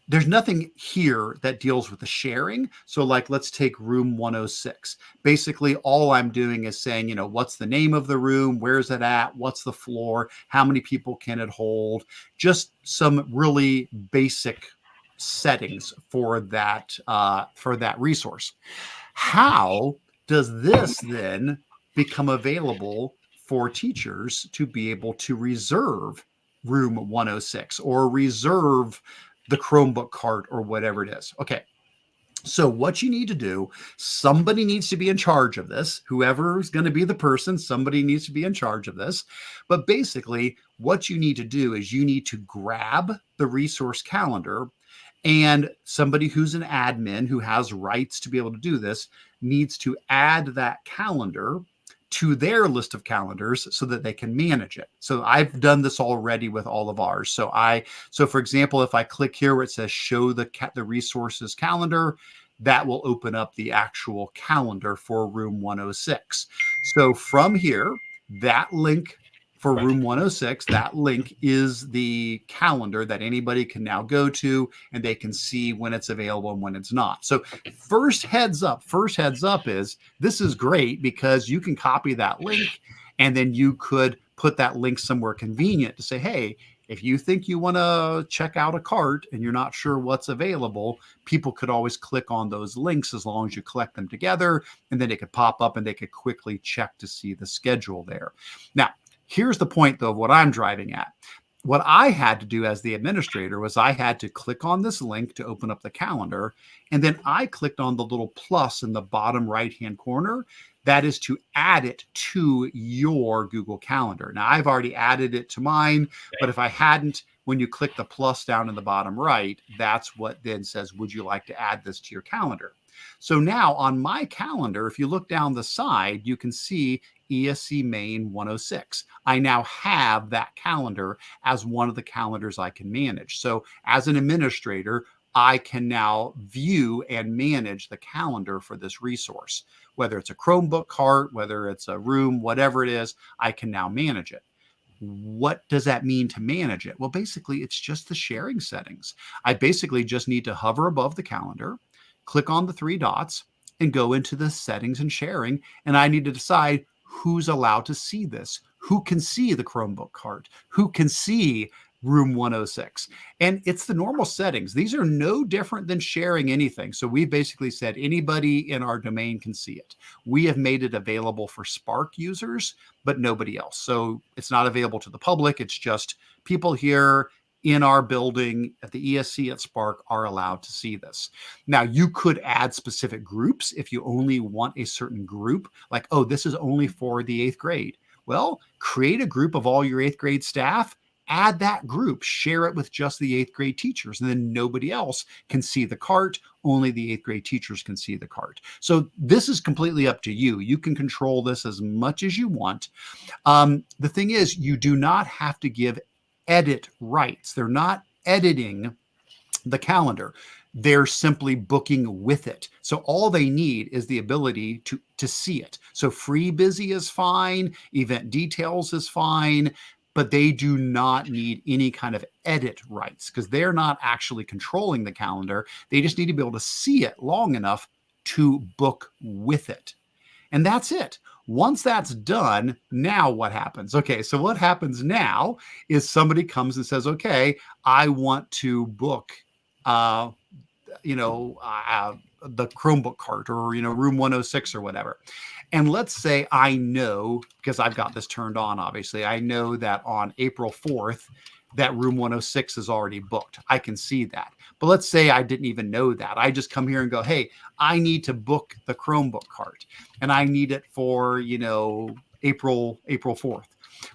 A: there's nothing here that deals with the sharing. So like, let's take room 106. Basically, all I'm doing is saying, you know, what's the name of the room? Where's it at? What's the floor? How many people can it hold? Just some really basic settings for that resource. How does this then become available for teachers to be able to reserve room 106 or reserve the Chromebook cart or whatever it is? Okay. So what you need to do, somebody needs to be in charge of this. Whoever's going to be the person, somebody needs to be in charge of this. But basically, what you need to do is you need to grab the resource calendar, and somebody who's an admin who has rights to be able to do this needs to add that calendar to their list of calendars so that they can manage it. So I've done this already with all of ours. So for example, if I click here where it says show the resources calendar, that will open up the actual calendar for room 106. So from here, that link for room 106, that link is the calendar that anybody can now go to, and they can see when it's available and when it's not. So first heads up is this is great because you can copy that link, and then you could put that link somewhere convenient to say, hey, if you think you want to check out a cart and you're not sure what's available, people could always click on those links as long as you collect them together, and then it could pop up and they could quickly check to see the schedule there. Now, here's the point, though, of what I'm driving at. What I had to do as the administrator was I had to click on this link to open up the calendar, and then I clicked on the little plus in the bottom right-hand corner. That is to add it to your Google Calendar. Now, I've already added it to mine, but if I hadn't, when you click the plus down in the bottom right, that's what then says, would you like to add this to your calendar? So now on my calendar, if you look down the side, you can see ESC Main 106. I now have that calendar as one of the calendars I can manage. So as an administrator, I can now view and manage the calendar for this resource. Whether it's a Chromebook cart, whether it's a room, whatever it is, I can now manage it. What does that mean to manage it? Well, basically, it's just the sharing settings. I basically just need to hover above the calendar, click on the three dots, and go into the settings and sharing. And I need to decide who's allowed to see this, who can see the Chromebook cart, who can see room 106. And it's the normal settings. These are no different than sharing anything. So we basically said anybody in our domain can see it. We have made it available for Spark users, but nobody else. So it's not available to the public. It's just people here in our building at the ESC at Spark are allowed to see this. Now, you could add specific groups if you only want a certain group, like, oh, this is only for the 8th grade. Well, create a group of all your 8th grade staff, add that group, share it with just the 8th grade teachers, and then nobody else can see the cart. Only the 8th grade teachers can see the cart. So this is completely up to you. You can control this as much as you want. The thing is, you do not have to give edit rights. They're not editing the calendar. They're simply booking with it. So all they need is the ability to see it. So free busy is fine. Event details is fine. But they do not need any kind of edit rights because they're not actually controlling the calendar. They just need to be able to see it long enough to book with it. And that's it. Once that's done, now what happens? Okay, so what happens now is somebody comes and says, okay, I want to book, the Chromebook cart or, room 106 or whatever. And let's say I know, because I've got this turned on, obviously, I know that on April 4th, that room 106 is already booked. I can see that. But let's say I didn't even know that. I just come here and go, hey, I need to book the Chromebook cart and I need it for, April 4th.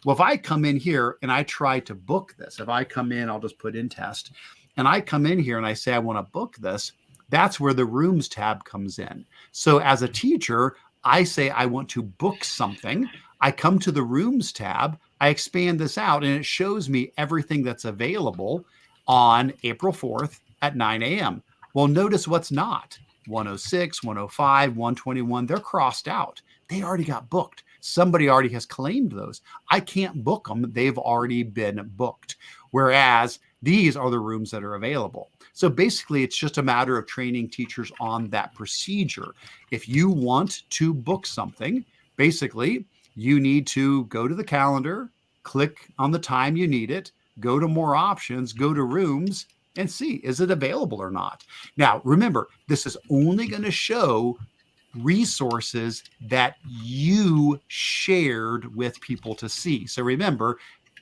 A: Well, if I come in here and I try to book this, if I come in, I'll just put in test, and I come in here and I say I want to book this, that's where the rooms tab comes in. So as a teacher, I say I want to book something. I come to the rooms tab, I expand this out, and it shows me everything that's available on April 4th at 9 a.m. Well, notice what's not. 106, 105, 121, they're crossed out. They already got booked. Somebody already has claimed those. I can't book them. They've already been booked. Whereas these are the rooms that are available. So basically, it's just a matter of training teachers on that procedure. If you want to book something, basically, you need to go to the calendar, click on the time you need it, go to more options, go to rooms, and see, is it available or not? Now, remember, this is only going to show resources that you shared with people to see. So remember,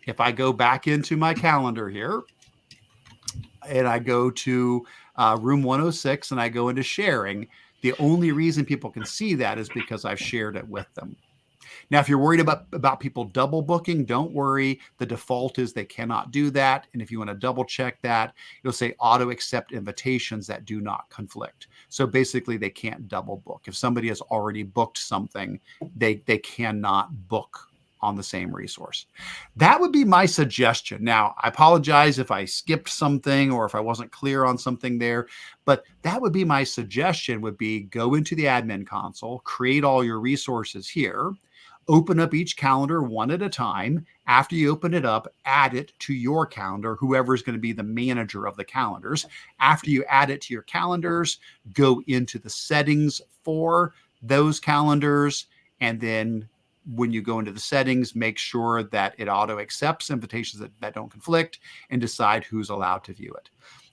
A: if I go back into my calendar here, and I go to room 106 and I go into sharing, the only reason people can see that is because I've shared it with them. Now, if you're worried about people double booking, don't worry. The default is they cannot do that. And if you want to double check that, you'll say auto accept invitations that do not conflict. So basically they can't double book. If somebody has already booked something, they cannot book on the same resource. That would be my suggestion. Now, I apologize if I skipped something or if I wasn't clear on something there, but that would be my suggestion, would be go into the admin console, create all your resources here, open up each calendar one at a time. After you open it up, add it to your calendar, whoever is going to be the manager of the calendars. After you add it to your calendars, go into the settings for those calendars, and then when you go into the settings, make sure that it auto accepts invitations that don't conflict, and decide who's allowed to view it.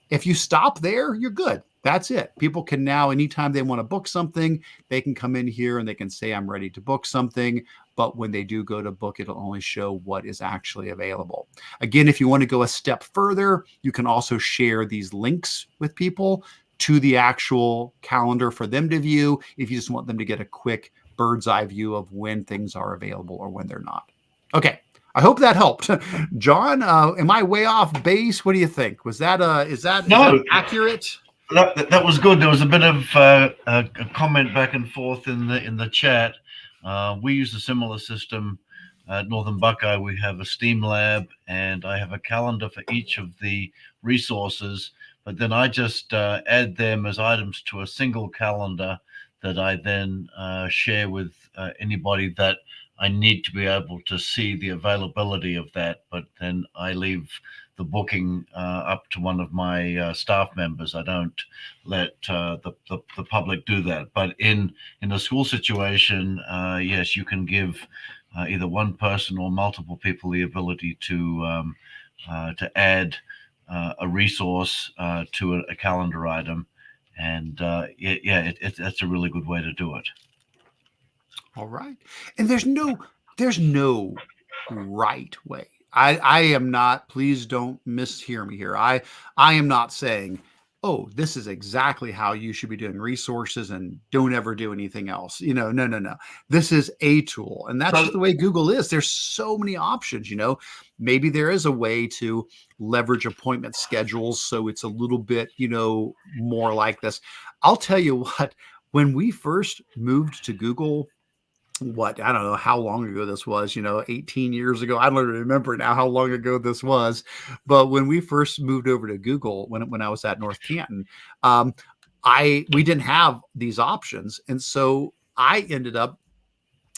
A: If you stop there, you're good. That's it. People can now, anytime they want to book something, they can come in here and they can say, I'm ready to book something. But when they do go to book, it'll only show what is actually available. Again, if you want to go a step further, you can also share these links with people to the actual calendar for them to view, if you just want them to get a quick bird's eye view of when things are available or when they're not. Okay, I hope that helped. John, am I way off base? What do you think? Was that is that accurate?
B: That was good. There was a bit of a comment back and forth in the chat. We use a similar system at Northern Buckeye. We have a Steam lab, and I have a calendar for each of the resources, but then I just add them as items to a single calendar that I then share with anybody that I need to be able to see the availability of that. But then I leave the booking up to one of my staff members. I don't let the public do that. But in a school situation, yes, you can give either one person or multiple people the ability to add a resource to a calendar item. And that's a really good way to do it.
A: All right. And there's no right way. I am not, please don't mishear me here. I am not saying, oh, this is exactly how you should be doing resources and don't ever do anything else. No. This is a tool. And that's just the way Google is. There's so many options, maybe there is a way to leverage appointment schedules so it's a little bit, more like this. I'll tell you what, when we first moved to Google, I don't know how long ago this was, 18 years ago. I don't even remember now how long ago this was. But when we first moved over to Google, when I was at North Canton, we didn't have these options. And so I ended up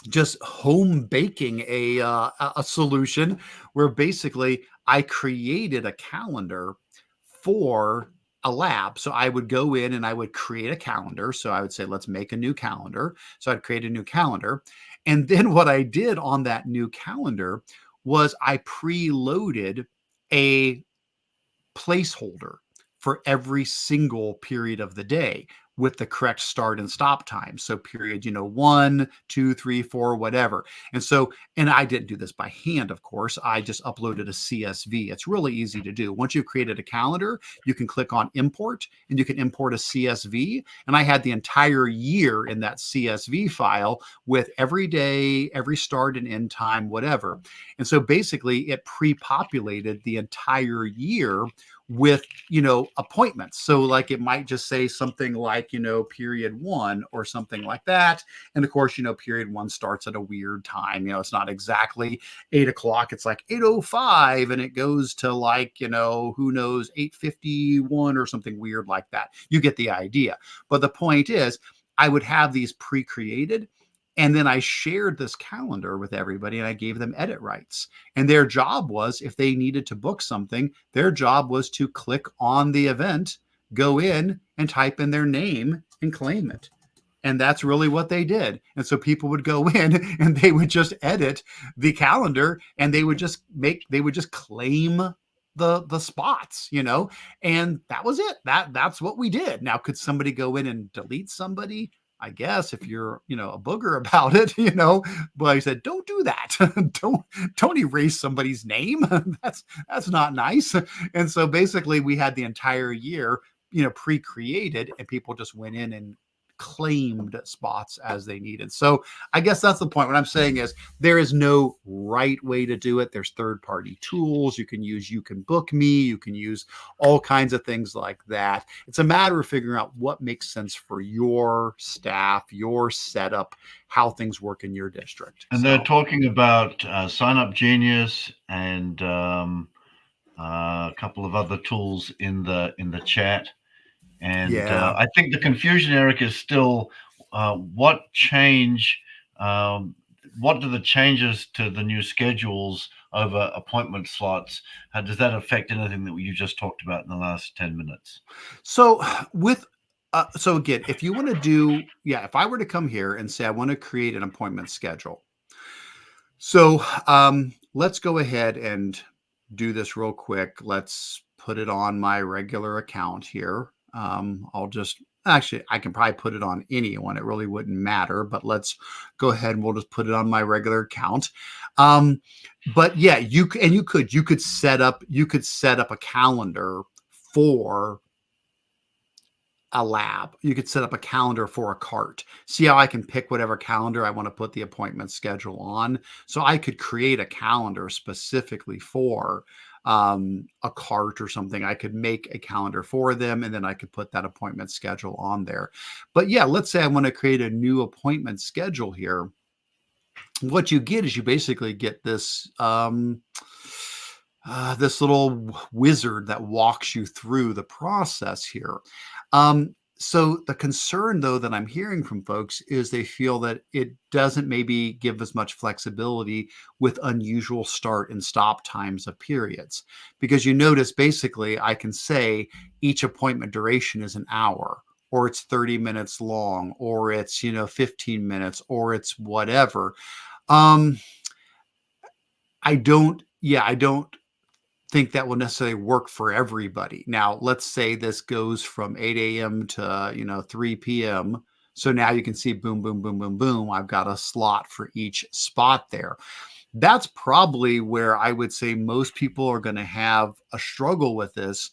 A: just home baking a solution where basically I created a calendar for a lab. So I would go in and I would create a calendar. So I would say, let's make a new calendar. So I'd create a new calendar. And then what I did on that new calendar was I preloaded a placeholder for every single period of the day with the correct start and stop time. So period, 1, 2, 3, 4, whatever. And I didn't do this by hand, of course. I just uploaded a CSV. It's really easy to do. Once you've created a calendar, you can click on import and you can import a CSV. And I had the entire year in that CSV file with every day, every start and end time, whatever. And so basically it pre-populated the entire year with, appointments. So like it might just say something like, period 1 or something like that. And of course, period 1 starts at a weird time. It's not exactly 8 o'clock. It's like 8:05 and it goes to like, who knows, 8:51 or something weird like that. You get the idea. But the point is, I would have these pre-created. And then I shared this calendar with everybody and I gave them edit rights. And their job was, if they needed to book something, their job was to click on the event, go in and type in their name and claim it. And that's really what they did. And so people would go in and they would just edit the calendar and they would just claim the spots, and that was it. That's what we did. Now, could somebody go in and delete somebody? I guess if you're, a booger about it, but I said, don't do that. don't erase somebody's name. That's not nice. And so basically we had the entire year, pre-created and people just went in and claimed spots as they needed. So I guess that's the point. What I'm saying is there is no right way to do it. There's third-party tools you can use. You can book me. You can use all kinds of things like that. It's a matter of figuring out what makes sense for your staff, your setup, how things work in your district.
B: And they're talking about Sign Up Genius and a couple of other tools in the chat. And
A: yeah.
B: I think the confusion, Eric, is still what change, what do the changes to the new schedules over appointment slots, does that affect anything that you just talked about in the last 10 minutes?
A: So with so again, if you want to do, if I were to come here and say I want to create an appointment schedule. So let's go ahead and do this real quick. Let's put it on my regular account here. I can probably put it on anyone. It really wouldn't matter, but let's go ahead and we'll just put it on my regular account. But yeah, you could set up a calendar for a lab. You could set up a calendar for a cart. See how I can pick whatever calendar I want to put the appointment schedule on. So I could create a calendar specifically for a cart or something. I could make a calendar for them, and then I could put that appointment schedule on there. But yeah, let's say I want to create a new appointment schedule here. What you get is you basically get this this little wizard that walks you through the process here. So the concern, though, that I'm hearing from folks is they feel that it doesn't maybe give as much flexibility with unusual start and stop times of periods. Because you notice, basically, I can say each appointment duration is an hour, or it's 30 minutes long, or it's, 15 minutes, or it's whatever. I don't think that will necessarily work for everybody. Now, let's say this goes from 8 a.m. to 3 p.m. So now you can see boom, boom, boom, boom, boom. I've got a slot for each spot there. That's probably where I would say most people are going to have a struggle with this,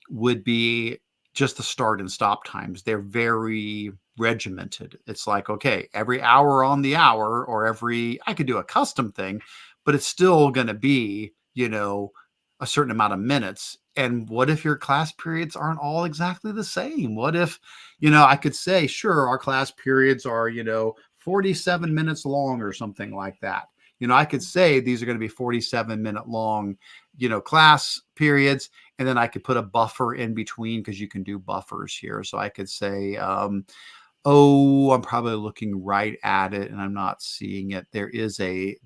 A: would be just the start and stop times. They're very regimented. It's like, okay, every hour on the hour, or I could do a custom thing, but it's still going to be, a certain amount of minutes. And what if your class periods aren't all exactly the same? What if, I could say, sure, our class periods are, 47 minutes long or something like that. I could say these are going to be 47-minute long, class periods. And then I could put a buffer in between, because you can do buffers here. So I could say, I'm probably looking right at it and I'm not seeing it. There is a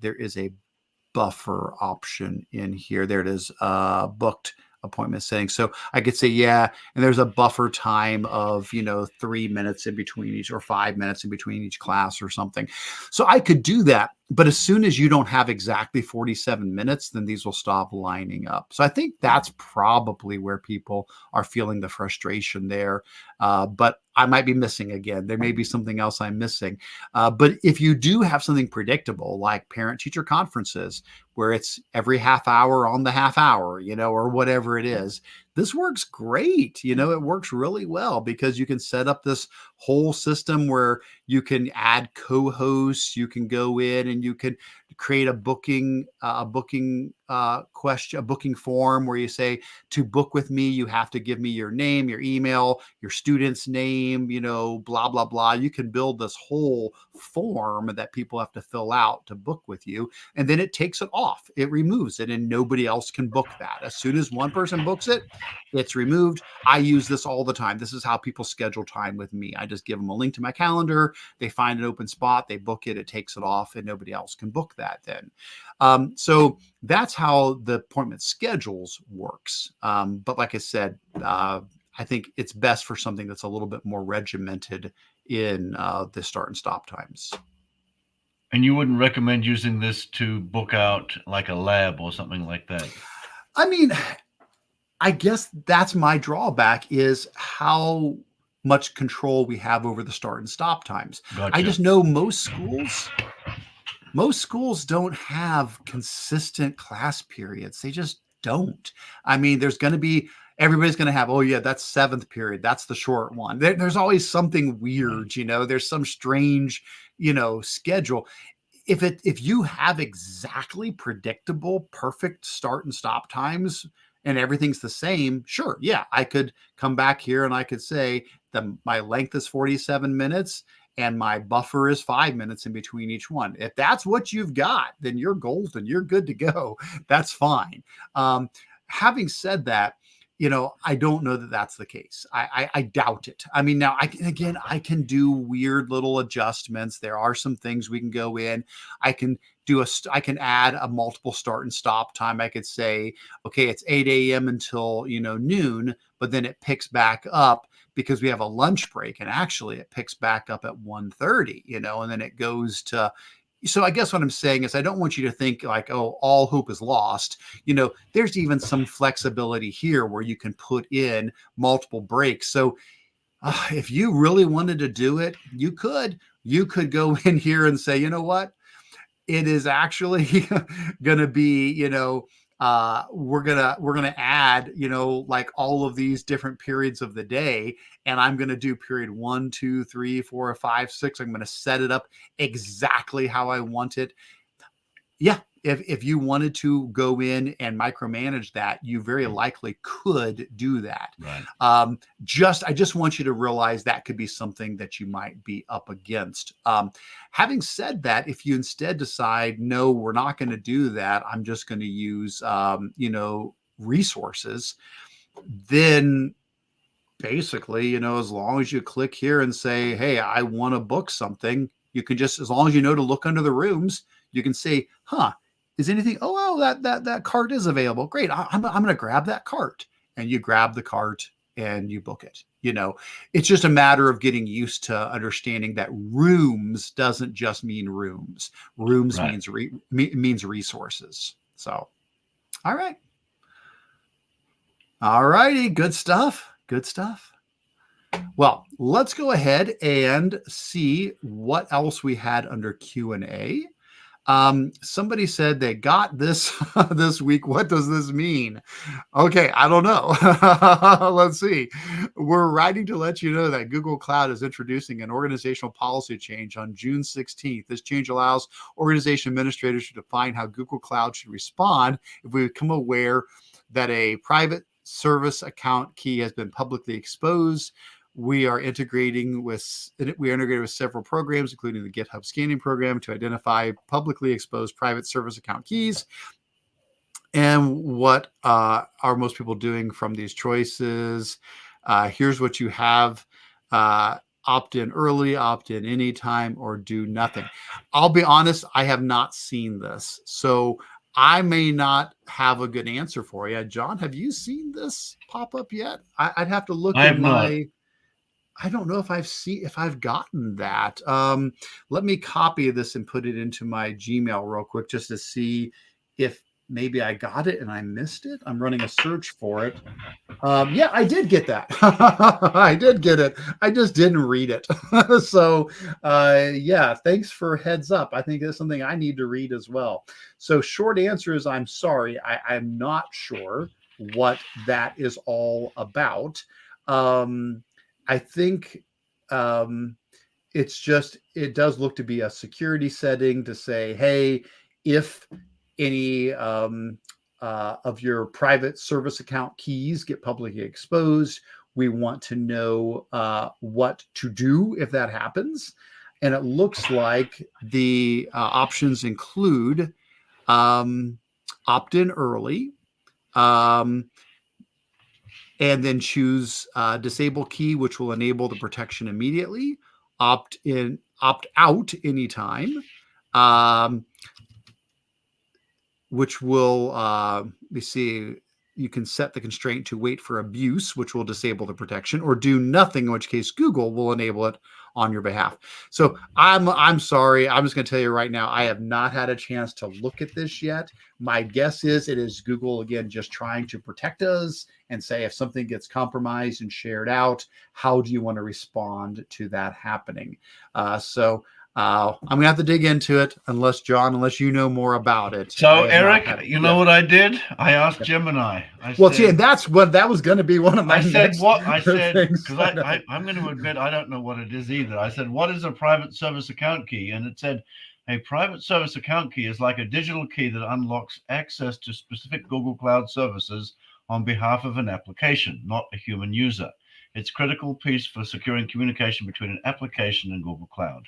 A: buffer option in here. There it is, booked appointment settings. So I could say, and there's a buffer time of, 3 minutes in between each, or 5 minutes in between each class or something. So I could do that. But as soon as you don't have exactly 47 minutes, then these will stop lining up. So I think that's probably where people are feeling the frustration there. But I might be missing again. There may be something else I'm missing. But if you do have something predictable, like parent-teacher conferences, where it's every half hour on the half hour, or whatever it is, this works great. It works really well, because you can set up this whole system where you can add co-hosts. You can go in and you can create a booking form where you say, to book with me, you have to give me your name, your email, your student's name, blah, blah, blah. You can build this whole form that people have to fill out to book with you. And then it takes it off. It removes it, and nobody else can book that. As soon as one person books it, it's removed. I use this all the time. This is how people schedule time with me. I just give them a link to my calendar. They find an open spot, they book it, it takes it off, and nobody else can book that then. So that's how the appointment schedules works. But like I said, I think it's best for something that's a little bit more regimented in the start and stop times.
B: And you wouldn't recommend using this to book out like a lab or something like that?
A: I mean, I guess that's my drawback, is how much control we have over the start and stop times.
B: Gotcha.
A: I just know most schools don't have consistent class periods. They just don't. I mean, there's going to be, everybody's going to have, oh yeah, that's seventh period. That's the short one. There's always something weird, there's some strange, schedule. If you have exactly predictable, perfect start and stop times and everything's the same, sure, yeah, I could come back here and I could say my length is 47 minutes and my buffer is 5 minutes in between each one. If that's what you've got, then you're golden. You're good to go. That's fine. Having said that, I don't know that that's the case. I doubt it. I mean, now I can do weird little adjustments. There are some things we can go in. I can add a multiple start and stop time. I could say, okay, it's 8 a.m. until, noon, but then it picks back up because we have a lunch break. And actually it picks back up at 1:30, and then it goes to, so I guess what I'm saying is I don't want you to think like, oh, all hope is lost. There's even some flexibility here where you can put in multiple breaks. So if you really wanted to do it, you could go in here and say, you know what? It is actually going to be, we're gonna add, like all of these different periods of the day, and I'm gonna do period 1, 2, 3, 4, 5, 6. I'm gonna set it up exactly how I want it. Yeah, if you wanted to go in and micromanage that, you very likely could do that.
B: Right.
A: I just want you to realize that could be something that you might be up against. Having said that, if you instead decide, no, we're not going to do that, I'm just going to use, resources, then basically, as long as you click here and say, hey, I want to book something, you can just, as long as you know to look under the rooms, you can say, is anything, that cart is available. Great. I'm going to grab that cart, and you grab the cart and you book it. It's just a matter of getting used to understanding that rooms doesn't just mean rooms. Rooms
B: Right.
A: means resources. So, all right. All righty. Good stuff. Good stuff. Well, let's go ahead and see what else we had under Q&A. Somebody said they got this this week. What does this mean? Okay, I don't know. Let's see. We're writing to let you know that Google Cloud is introducing an organizational policy change on June 16th. This change allows organization administrators to define how Google Cloud should respond if we become aware that a private service account key has been publicly exposed. We are integrated with several programs, including the GitHub scanning program, to identify publicly exposed private service account keys. And what are most people doing from these choices? Here's what you have. Opt in early, opt in anytime, or do nothing. I'll be honest, I have not seen this. So I may not have a good answer for you. John, have you seen this pop up yet? I'd have to look
B: I have not.
A: I don't know if I've gotten that. Let me copy this and put it into my Gmail real quick just to see if maybe I got it and I missed it. I'm running a search for it. Yeah, I did get that. I did get it. I just didn't read it. So, yeah, thanks for heads up. I think that's something I need to read as well. So short answer is I'm sorry. I'm not sure what that is all about. I think it does look to be a security setting to say, hey, if any of your private service account keys get publicly exposed, we want to know what to do if that happens. And it looks like the options include opt in early, and then choose disable key, which will enable the protection immediately. Opt out anytime, which will, you can set the constraint to wait for abuse, which will disable the protection, or do nothing, in which case Google will enable it on your behalf. So I'm sorry. I'm just going to tell you right now, I have not had a chance to look at this yet. My guess is it is Google, again, just trying to protect us and say if something gets compromised and shared out, how do you want to respond to that happening? So I'm gonna have to dig into it, unless you know more about it.
B: So, Eric, you know what I did? I asked
A: Yeah.
B: Gemini.
A: Well, see, and that's what that was going to be one of my
B: I said,
A: next
B: what? I said,
A: things.
B: because I'm going to admit I don't know what it is either. I said, what is a private service account key? And it said, a private service account key is like a digital key that unlocks access to specific Google Cloud services on behalf of an application, not a human user. It's a critical piece for securing communication between an application and Google Cloud.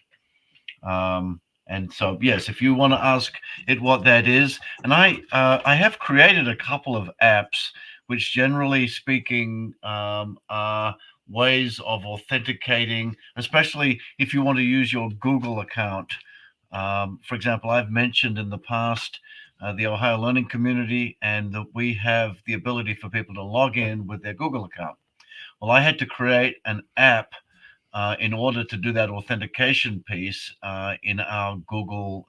B: And so, yes, if you want to ask it what that is, and I have created a couple of apps, which generally speaking are ways of authenticating, especially if you want to use your Google account. For example, I've mentioned in the past the Ohio Learning Community, and that we have the ability for people to log in with their Google account. Well, I had to create an app in order to do that authentication piece in our Google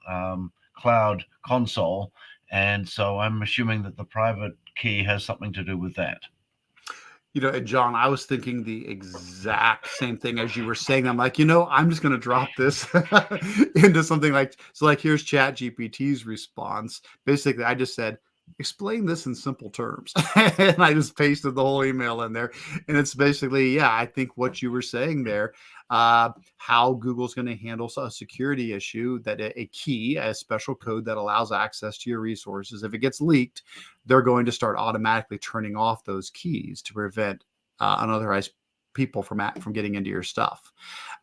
B: Cloud console. And so I'm assuming that the private key has something to do with that.
A: And John, I was thinking the exact same thing as you were saying. I'm like, I'm just going to drop this into something like here's ChatGPT's response. Basically, I just said, explain this in simple terms. And I just pasted the whole email in there. And it's basically, I think what you were saying there, how Google's going to handle a security issue, that a key, a special code that allows access to your resources, if it gets leaked, they're going to start automatically turning off those keys to prevent unauthorized people from getting into your stuff.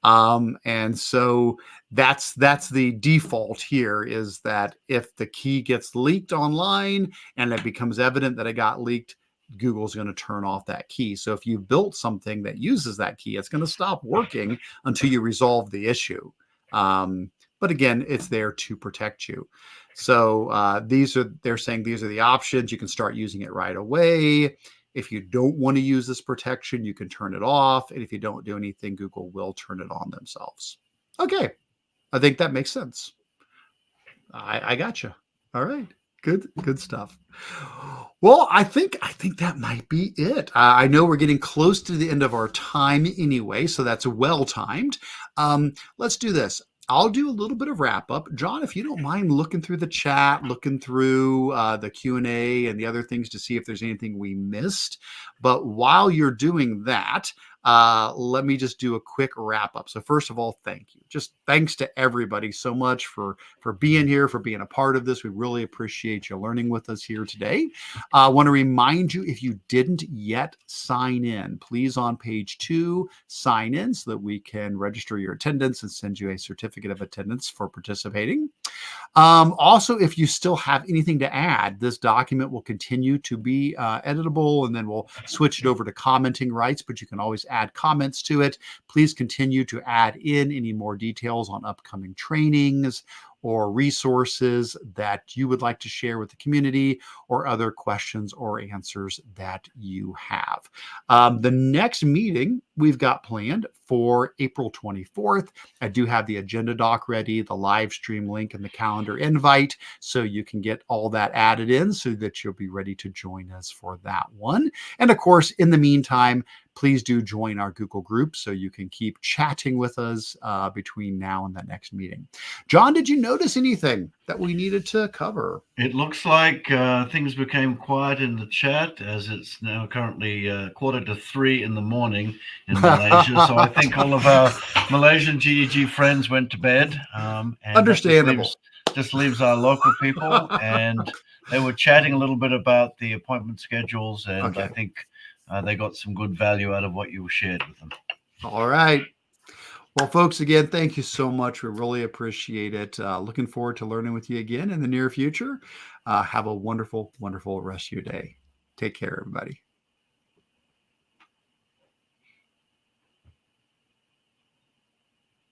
A: And so that's the default here, is that if the key gets leaked online and it becomes evident that it got leaked, Google's going to turn off that key. So if you built something that uses that key, it's going to stop working until you resolve the issue. But again, it's there to protect you. So they're saying these are the options. You can start using it right away. If you don't want to use this protection, you can turn it off. And if you don't do anything, Google will turn it on themselves. Okay. I think that makes sense. I gotcha. All right. Good stuff. Well, I think that might be it. I know we're getting close to the end of our time anyway, so that's well timed. Let's do this. I'll do a little bit of wrap up. John, if you don't mind looking through the chat, looking through the Q&A and the other things to see if there's anything we missed. But while you're doing that, let me just do a quick wrap up. So first of all, thank you. Just thanks to everybody so much for being here, for being a part of this. We really appreciate you learning with us here today. I want to remind you, if you didn't yet sign in, please on page 2, sign in so that we can register your attendance and send you a certificate of attendance for participating. Also, if you still have anything to add, this document will continue to be editable, and then we'll switch it over to commenting rights, but you can always add comments to it. Please continue to add in any more details on upcoming trainings or resources that you would like to share with the community, or other questions or answers that you have. The next meeting we've got planned for April 24th. I do have the agenda doc ready, the live stream link, and the calendar invite, so you can get all that added in so that you'll be ready to join us for that one. And of course, in the meantime, please do join our Google group so you can keep chatting with us between now and that next meeting. John, did you notice anything that we needed to cover?
B: It looks like things became quiet in the chat, as it's now currently 2:45 in the morning in Malaysia. So I think all of our Malaysian GEG friends went to bed. And
A: understandable.
B: Just leaves our local people, and they were chatting a little bit about the appointment schedules, and okay. I think they got some good value out of what you shared with them.
A: All right. Well, folks, again, thank you so much. We really appreciate it. Looking forward to learning with you again in the near future. Have a wonderful, wonderful rest of your day. Take care, everybody.